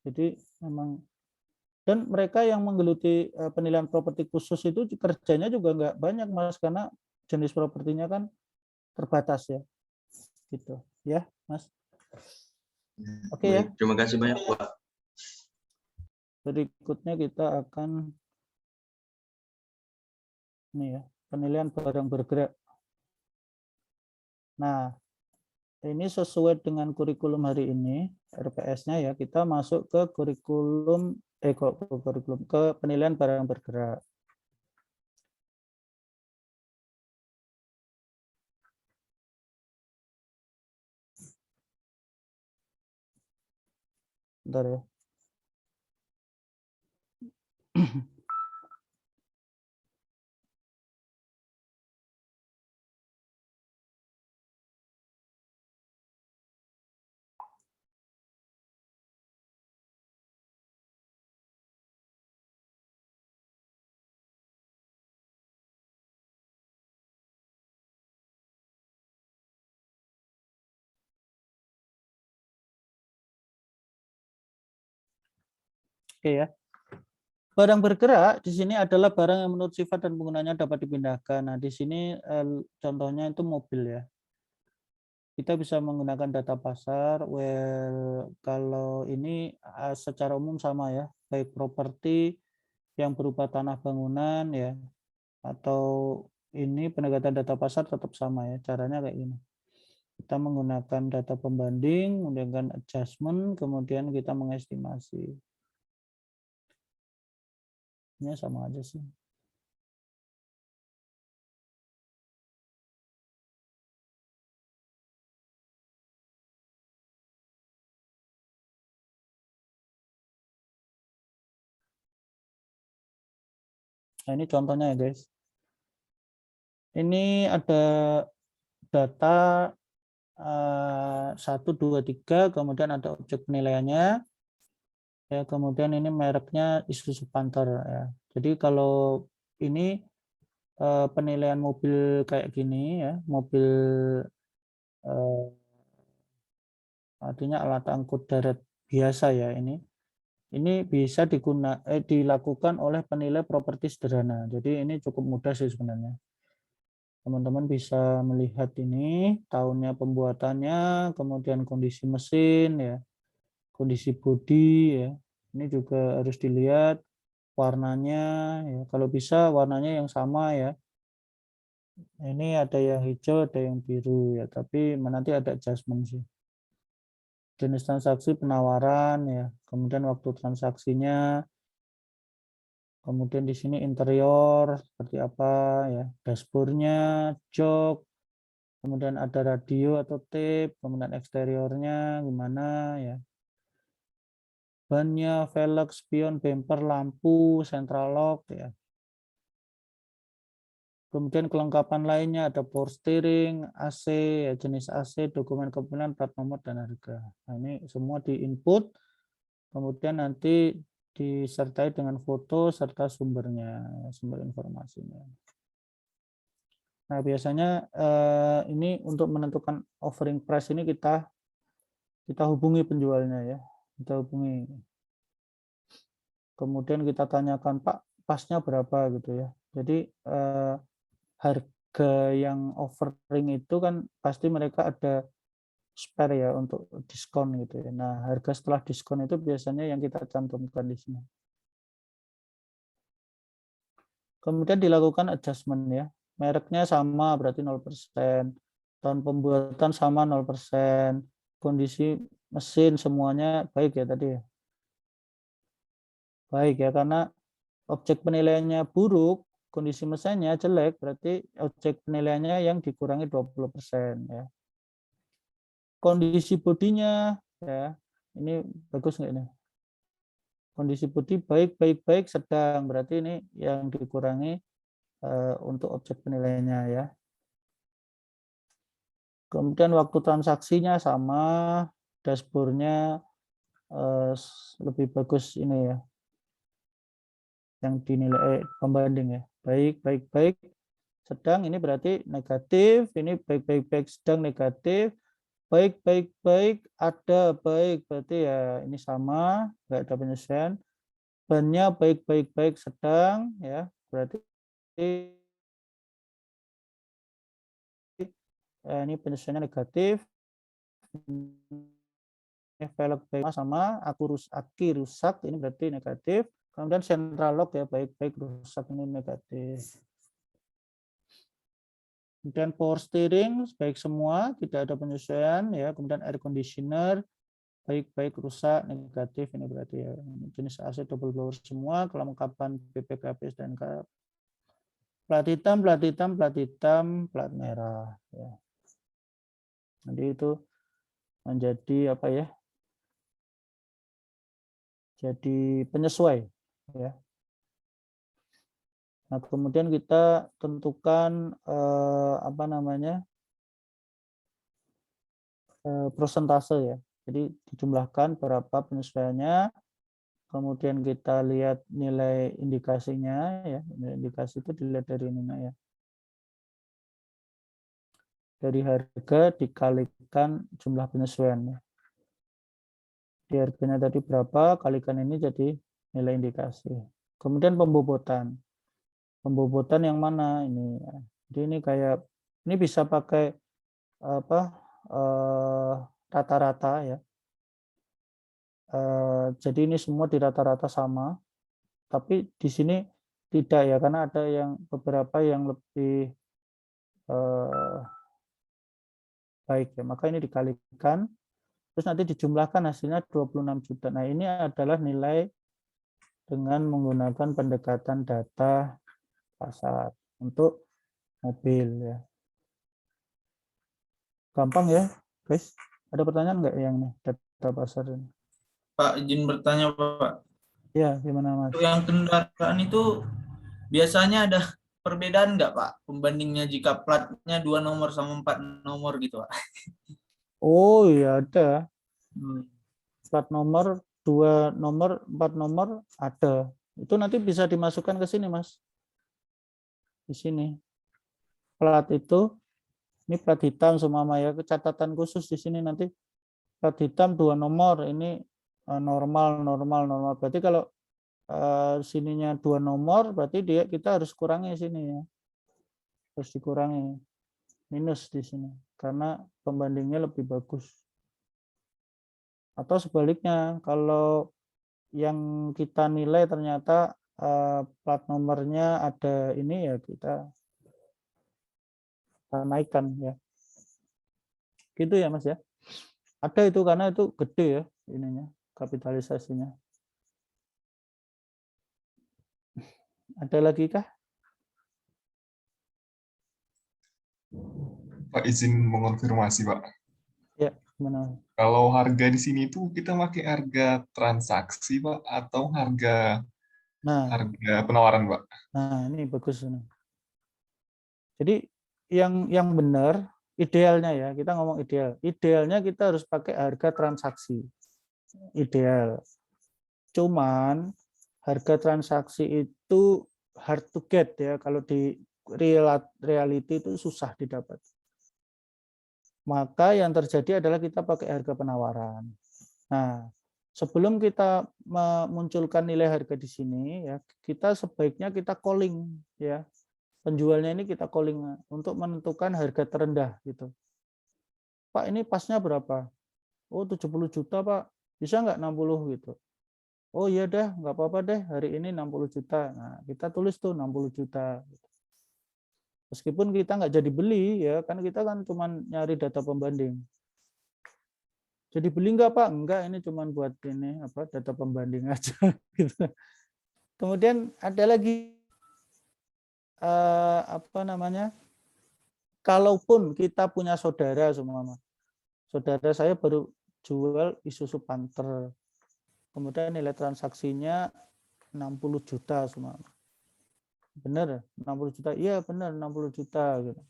Jadi memang, dan mereka yang menggeluti penilaian properti khusus itu kerjanya juga nggak banyak, Mas, karena jenis propertinya kan terbatas ya. Gitu ya, Mas. Oke ya. Terima kasih banyak, Pak. Berikutnya kita akan ini ya, penilaian barang bergerak. Nah, ini sesuai dengan kurikulum hari ini, RPS-nya ya, kita masuk ke kurikulum ke penilaian barang bergerak. Bentar ya. Oke ya. Barang bergerak di sini adalah barang yang menurut sifat dan penggunanya dapat dipindahkan. Nah, di sini contohnya itu mobil ya. Kita bisa menggunakan data pasar. Kalau ini secara umum sama ya, baik properti yang berupa tanah bangunan ya, atau ini pendekatan data pasar tetap sama ya. Caranya kayak gini. Kita menggunakan data pembanding, menggunakan adjustment, kemudian kita mengestimasi. Ini sama aja sih. Nah, ini contohnya ya guys. Ini ada data 1, 2, 3, kemudian ada objek penilaiannya. Ya, kemudian ini mereknya Isuzu Panther ya. Jadi kalau ini penilaian mobil kayak gini ya, mobil artinya alat angkut darat biasa ya ini. Ini bisa dilakukan oleh penilai properti sederhana. Jadi ini cukup mudah sih sebenarnya. Teman-teman bisa melihat ini tahunnya pembuatannya, kemudian kondisi mesin ya, kondisi bodi ya. Ini juga harus dilihat warnanya ya. Kalau bisa warnanya yang sama ya. Ini ada yang hijau, ada yang biru ya, tapi nanti ada adjustment sih. Jenis transaksi penawaran ya, kemudian waktu transaksinya, kemudian di sini interior seperti apa ya, dashboardnya, jok, kemudian ada radio atau tape, kemudian eksteriornya gimana ya, bannya, velg, spion, bumper, lampu, central lock ya. Kemudian kelengkapan lainnya ada power steering, AC, ya, jenis AC, dokumen kepemilikan, plat nomor, dan harga. Nah, ini semua di-input, kemudian nanti disertai dengan foto serta sumbernya, sumber informasinya. Nah, biasanya ini untuk menentukan offering price ini kita hubungi penjualnya ya, kita hubungi. Kemudian kita tanyakan, Pak, pasnya berapa gitu ya. Jadi harga yang offering itu kan pasti mereka ada spare ya untuk diskon gitu ya. Nah, harga setelah diskon itu biasanya yang kita cantumkan di sini. Kemudian dilakukan adjustment ya. Mereknya sama berarti 0%. Tahun pembuatan sama 0%. Kondisi mesin semuanya baik ya tadi ya. Baik ya, karena objek penilaiannya buruk, kondisi mesinnya jelek, berarti objek penilaiannya yang dikurangi 20% ya. Kondisi bodinya ya, ini bagus nggak ini? Kondisi bodi baik, sedang, berarti ini yang dikurangi untuk objek penilaiannya ya. Kemudian waktu transaksinya sama, dashboardnya lebih bagus ini ya, yang dinilai pembanding ya, baik, sedang, ini berarti negatif, ini baik, sedang, negatif, baik, ada baik, berarti ya ini sama, nggak ada penyesuaian. Bannya baik, sedang, ya berarti ini penyesuaiannya negatif. Velg baik sama, aki rusak, ini berarti negatif. Kemudian central lock ya baik, rusak, ini negatif. Kemudian power steering baik semua, tidak ada penyesuaian ya. Kemudian air conditioner baik, rusak, negatif, ini berarti ya. Jenis AC double blower semua, kelengkapan BPKB dan plat hitam, plat merah ya. Nanti itu menjadi apa ya? jadi penyesuai ya. Nah, kemudian kita tentukan apa namanya persentase ya. Jadi dijumlahkan berapa penyesuaiannya, kemudian kita lihat nilai indikasinya ya. Nilai indikasi itu dilihat dari ini ya. Dari harga dikalikan jumlah penyesuaiannya. Di harganya tadi berapa, kalikan ini jadi nilai indikasi. Kemudian pembobotan. Pembobotan yang mana ini? Jadi ini kayak ini bisa pakai apa rata-rata ya. Jadi ini semua di rata-rata sama, tapi di sini tidak ya, karena ada yang beberapa yang lebih baik ya. Maka ini dikalikan, terus nanti dijumlahkan hasilnya 26 juta. Nah ini adalah nilai dengan menggunakan pendekatan data pasar untuk mobil ya. Gampang ya guys. Ada pertanyaan nggak yang nih data pasar ini? Pak, izin bertanya Pak. Ya, gimana Mas? Untuk yang kendaraan itu biasanya ada perbedaan nggak Pak? Pembandingnya jika platnya 2 nomor sama 4 nomor gitu Pak? Oh iya ada. Plat nomor 2 nomor, 4 nomor ada. Itu nanti bisa dimasukkan ke sini Mas. Di sini. Plat itu, ini plat hitam semua ya, catatan khusus di sini nanti plat hitam 2 nomor, ini normal. Berarti kalau sininya 2 nomor, berarti kita harus kurangi sini ya. Harus dikurangi. Minus di sini. Karena pembandingnya lebih bagus. Atau sebaliknya, kalau yang kita nilai ternyata plat nomornya ada ini ya, kita naikkan ya. Gitu ya Mas ya. Ada itu karena itu gede ya ininya, kapitalisasinya. Ada lagi kah? Pak, izin mengonfirmasi Pak. Ya, gimana? Kalau harga di sini itu kita pakai harga transaksi Pak atau harga penawaran Pak? Nah, ini bagus ini. Jadi yang benar idealnya ya, kita ngomong ideal. Idealnya kita harus pakai harga transaksi. Ideal. Cuman harga transaksi itu hard to get ya, kalau di reality itu susah didapat. Maka yang terjadi adalah kita pakai harga penawaran. Nah, sebelum kita memunculkan nilai harga di sini ya, kita sebaiknya kita calling ya. Penjualnya ini kita calling untuk menentukan harga terendah gitu. Pak, ini pasnya berapa? Oh, 70 juta, Pak. Bisa nggak 60 gitu? Oh iya deh, nggak apa-apa deh, hari ini 60 juta. Nah, kita tulis tuh 60 juta. Meskipun kita nggak jadi beli ya, kan kita kan cuma nyari data pembanding. Jadi beli nggak Pak? Enggak, ini cuma buat ini apa data pembanding aja. Gitu. Kemudian ada lagi apa namanya? Kalaupun kita punya saudara semua, saudara saya baru jual Isuzu Panther, kemudian nilai transaksinya 60 juta semua. Benar 60 juta? Iya benar 60 juta gitu.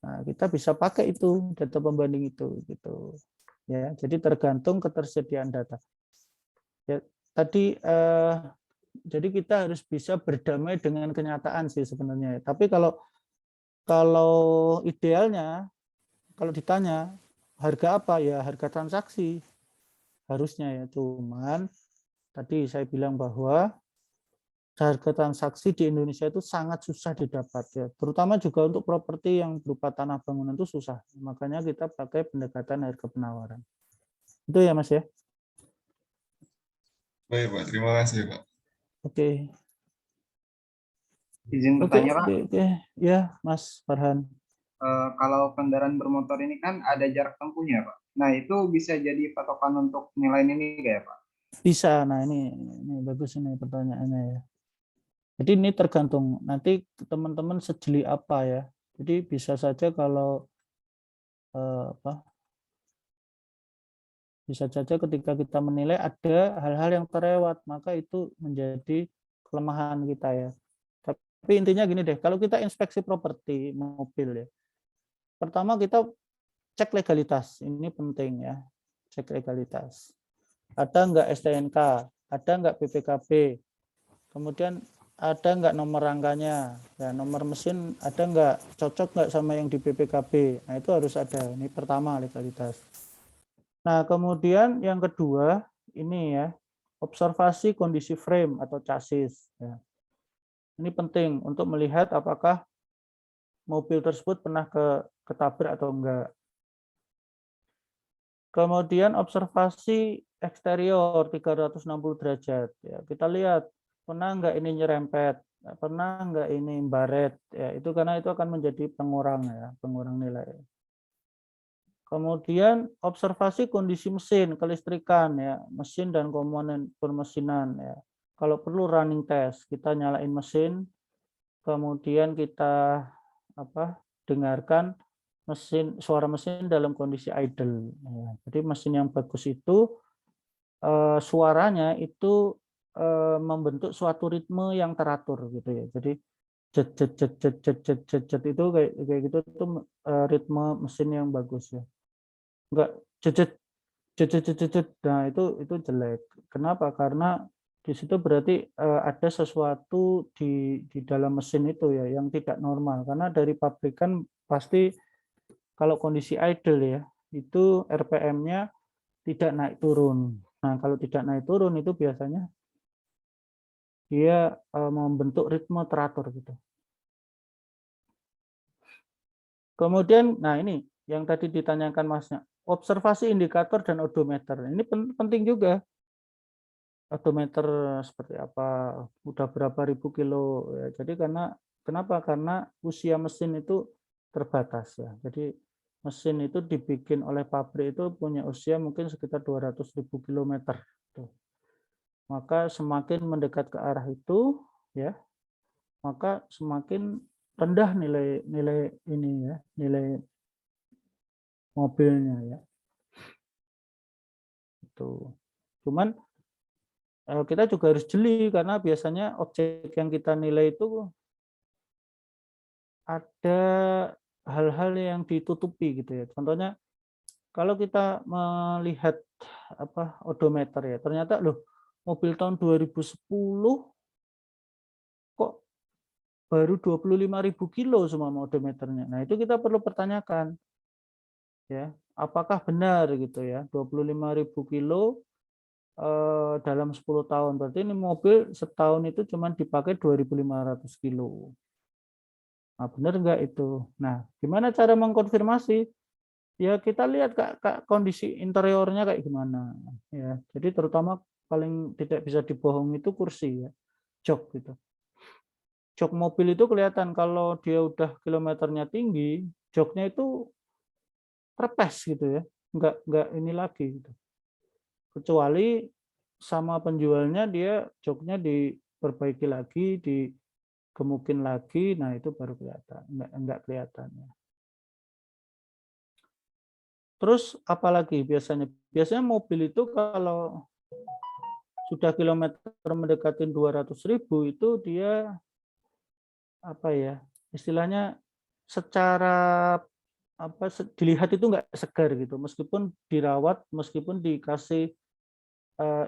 Nah, kita bisa pakai itu data pembanding itu gitu. Ya, jadi tergantung ketersediaan data. Ya, tadi jadi kita harus bisa berdamai dengan kenyataan sih sebenarnya. Tapi kalau idealnya kalau ditanya harga apa ya harga transaksi harusnya ya. Cuman tadi saya bilang bahwa harga transaksi di Indonesia itu sangat susah didapat ya, terutama juga untuk properti yang berupa tanah bangunan itu susah. Makanya kita pakai pendekatan harga penawaran. Itu ya Mas ya. Baik Pak, terima kasih Pak. Oke. Izin bertanya Pak. Oke. Ya Mas Farhan. Kalau kendaraan bermotor ini kan ada jarak tempuhnya Pak. Nah itu bisa jadi patokan untuk nilai ini nggak ya Pak? Bisa. Nah ini bagus ini pertanyaannya ya. Jadi ini tergantung nanti teman-teman sejeli apa ya. Jadi bisa saja kalau Bisa saja ketika kita menilai ada hal-hal yang terlewat, maka itu menjadi kelemahan kita ya. Tapi intinya gini deh, kalau kita inspeksi properti mobil ya, pertama kita cek legalitas, ini penting ya, cek legalitas. Ada nggak STNK, ada nggak BPKB, kemudian ada nggak nomor rangkanya, ya, nomor mesin ada nggak, cocok nggak sama yang di BPKB, nah itu harus ada, ini pertama legalitas. Nah kemudian yang kedua ini ya, observasi kondisi frame atau chassis. Ya. Ini penting untuk melihat apakah mobil tersebut pernah ketabrak atau enggak. Kemudian observasi eksterior 360 derajat. Ya, kita lihat pernah enggak ini nyerempet, pernah enggak ini baret. Ya, itu karena itu akan menjadi pengurang ya, pengurang nilai. Kemudian observasi kondisi mesin, kelistrikan ya, mesin dan komponen permesinan ya. Kalau perlu running test, kita nyalain mesin, kemudian kita dengarkan suara mesin dalam kondisi idle. Ya, jadi mesin yang bagus itu suaranya itu membentuk suatu ritme yang teratur gitu ya. Jadi jet jet jet jet jet jet jet, jet itu kayak gitu itu ritme mesin yang bagus ya. Enggak jet jet jet jet jet jet. Nah, itu jelek. Kenapa? Karena di situ berarti ada sesuatu di dalam mesin itu ya yang tidak normal. Karena dari pabrikan pasti kalau kondisi idle ya, itu RPM-nya tidak naik turun. Nah, kalau tidak naik turun itu biasanya dia membentuk ritme teratur gitu. Kemudian, nah ini yang tadi ditanyakan Masnya, observasi indikator dan odometer. Ini penting juga. Odometer seperti apa, udah berapa ribu kilo. Ya, jadi kenapa? Karena usia mesin itu terbatas ya. Jadi mesin itu dibikin oleh pabrik itu punya usia mungkin sekitar 200.000 kilometer. Maka semakin mendekat ke arah itu, ya, maka semakin rendah nilai ini ya, nilai mobilnya ya. Itu. Cuman kita juga harus jeli karena biasanya objek yang kita nilai itu ada hal-hal yang ditutupi gitu ya. Contohnya kalau kita melihat odometer ya, ternyata loh mobil tahun 2010 kok baru 25.000 kilo semua odometernya. Nah, itu kita perlu pertanyakan ya, apakah benar gitu ya, 25.000 kilo dalam 10 tahun. Berarti ini mobil setahun itu cuma dipakai 2.500 kilo. Nah, benar enggak itu? Nah, gimana cara mengkonfirmasi? Ya kita lihat kondisi interiornya kayak gimana. Ya, jadi terutama paling tidak bisa dibohong itu kursi ya, jok gitu. Jok mobil itu kelihatan kalau dia udah kilometernya tinggi, joknya itu terpes gitu ya, enggak ini lagi gitu. Kecuali sama penjualnya dia joknya diperbaiki lagi, digemukin lagi, nah itu baru kelihatan, enggak kelihatan ya. Terus apalagi biasanya? Biasanya mobil itu kalau sudah kilometer mendekati 200.000 itu dia istilahnya secara dilihat itu enggak segar gitu, meskipun dirawat, meskipun dikasih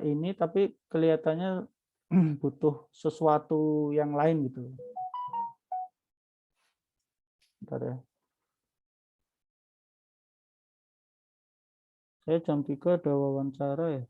ini, tapi kelihatannya butuh sesuatu yang lain gitu. Bentar ya. Saya jam 3 ada wawancara ya.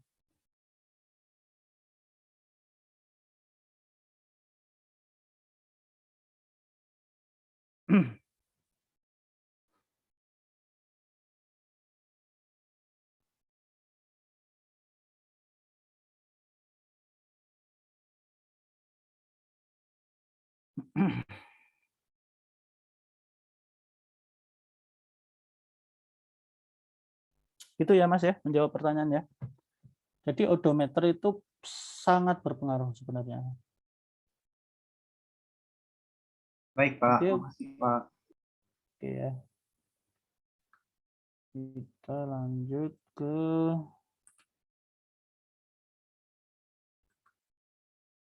Itu ya Mas ya, menjawab pertanyaan ya. Jadi odometer itu sangat berpengaruh sebenarnya. Baik Pak, makasih Pak. Oke ya. Kita lanjut ke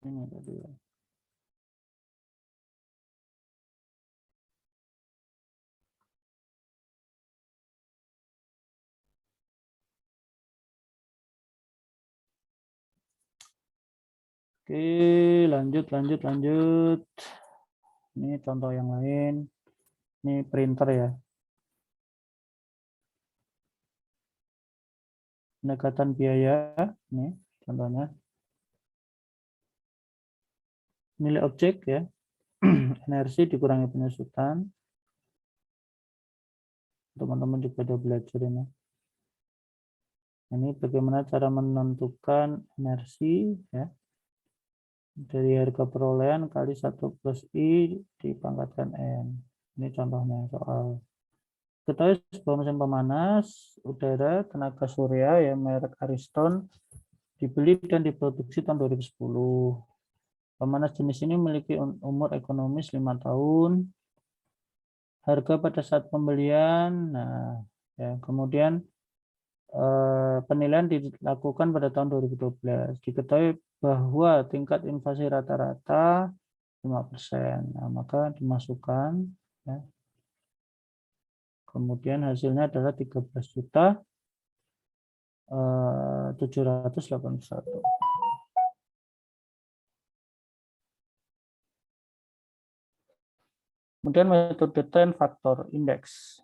Ini tadi ya. Oke, lanjut. Ini contoh yang lain. Ini printer ya. Pendekatan biaya, ini contohnya. Nilai objek ya. Energi dikurangi penyusutan. Teman-teman juga sudah belajar ini. Ini bagaimana cara menentukan energi ya. Dari harga perolehan kali 1 plus I dipangkatkan N. Ini contohnya soal. Ketahui sebuah mesin pemanas udara tenaga surya ya merek Ariston dibeli dan diproduksi tahun 2010. Pemanas jenis ini memiliki umur ekonomis 5 tahun. Harga pada saat pembelian, nah ya kemudian penilaian dilakukan pada tahun 2012. Diketahui bahwa tingkat inflasi rata-rata 5%. Nah, maka dimasukkan ya. Kemudian hasilnya adalah 13.781. Kemudian metode trend faktor indeks.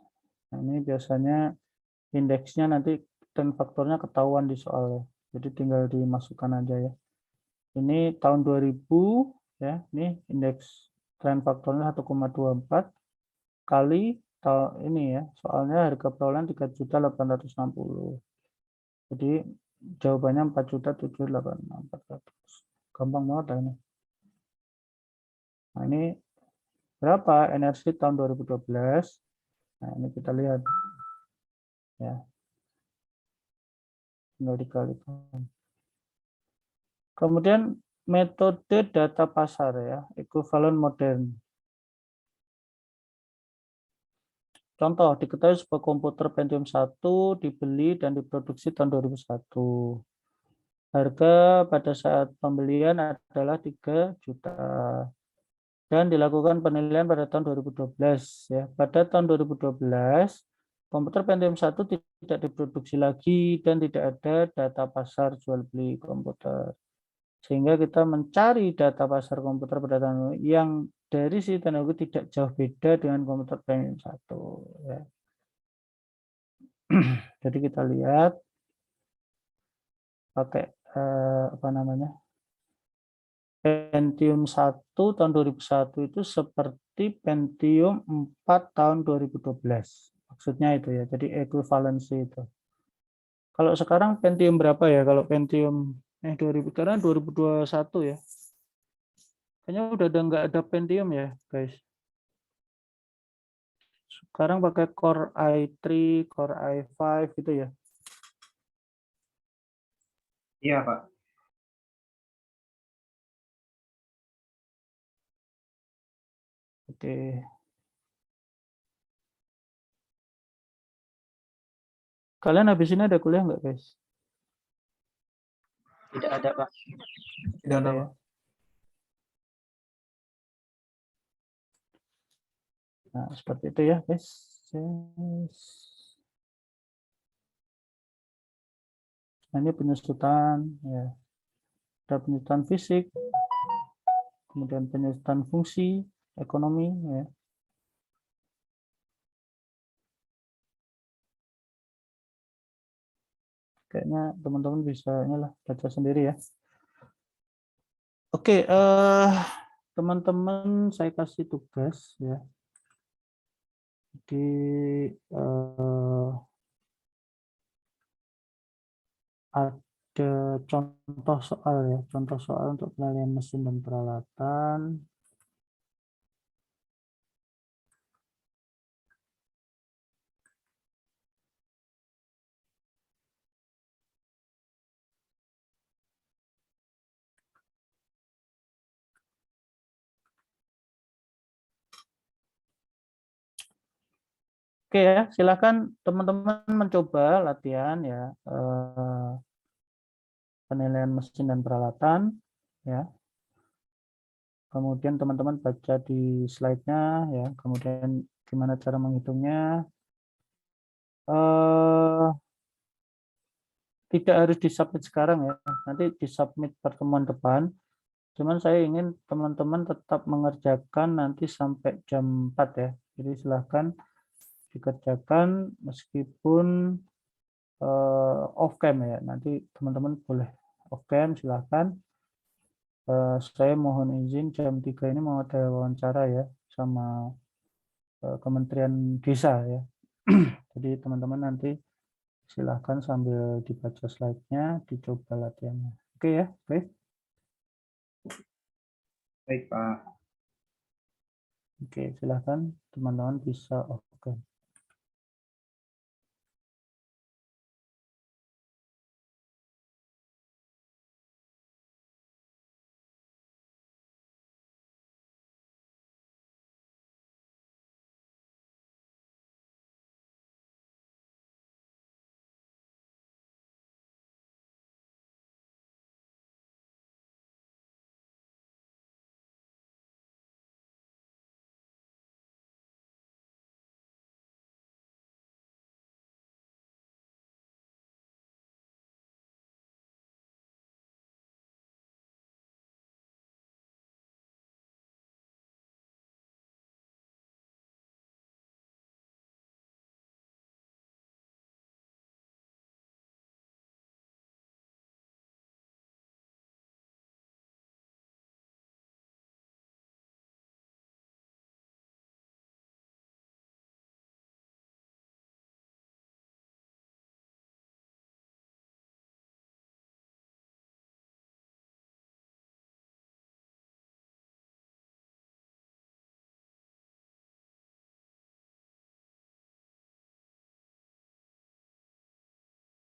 Nah, ini biasanya indeksnya nanti trend faktornya ketahuan di soal. Jadi tinggal dimasukkan aja ya. Ini tahun 2000 ya, ini indeks trend faktornya 1,24 kali ini ya, soalnya harga perolehan 3.860. Jadi jawabannya 4.784.400. Gampang banget lah ini. Nah, ini berapa energi tahun 2012? Nah, ini kita lihat. Ya. Tinggal dikalikan. Kemudian metode data pasar ya, ekuivalen modern. Contoh, diketahui sebuah komputer Pentium 1 dibeli dan diproduksi tahun 2001. Harga pada saat pembelian adalah 3 juta. Dan dilakukan penilaian pada tahun 2012. Ya. Pada tahun 2012, komputer Pentium 1 tidak diproduksi lagi dan tidak ada data pasar jual beli komputer. Sehingga kita mencari data pasar komputer pada tahun yang dari sisi teknologi tidak jauh beda dengan komputer Pentium 1. Ya. Jadi kita lihat pakai apa namanya Pentium 1 tahun 2001 itu seperti Pentium 4 tahun 2012. Maksudnya itu ya, jadi ekuivalensi itu. Kalau sekarang Pentium berapa ya? Kalau Pentium 2000 karena 2021 ya. Kayaknya udah nggak ada Pentium ya, guys. Sekarang pakai Core i3, Core i5 gitu ya. Iya, Pak. Oke. Kalian habis ini ada kuliah nggak, guys? Tidak ada, Pak. Tidak ada ya. Nah, seperti itu ya, guys. Nah, ini penyusutan ya. Ada penyusutan fisik, kemudian penyusutan fungsi, ekonomi ya. Kayaknya teman-teman bisa inilah baca sendiri ya. Oke, teman-teman saya kasih tugas ya. Jadi ada contoh soal ya, contoh soal untuk penilaian mesin dan peralatan. Oke ya, silakan teman-teman mencoba latihan ya penilaian mesin dan peralatan ya. kemudian teman-teman baca di slide-nya ya, kemudian gimana cara menghitungnya. Tidak harus disubmit sekarang ya, nanti disubmit pertemuan depan. Cuman saya ingin teman-teman tetap mengerjakan nanti sampai jam 4 ya. Jadi silahkan dikerjakan meskipun off cam ya. Nanti teman-teman boleh off cam, silahkan. Saya mohon izin jam 3 ini mau ada wawancara ya sama Kementerian Desa ya. Jadi teman-teman nanti silahkan sambil dibaca slide-nya, dicoba latihannya. Oke ya, oke. Baik, Pak. Oke, silahkan teman-teman bisa off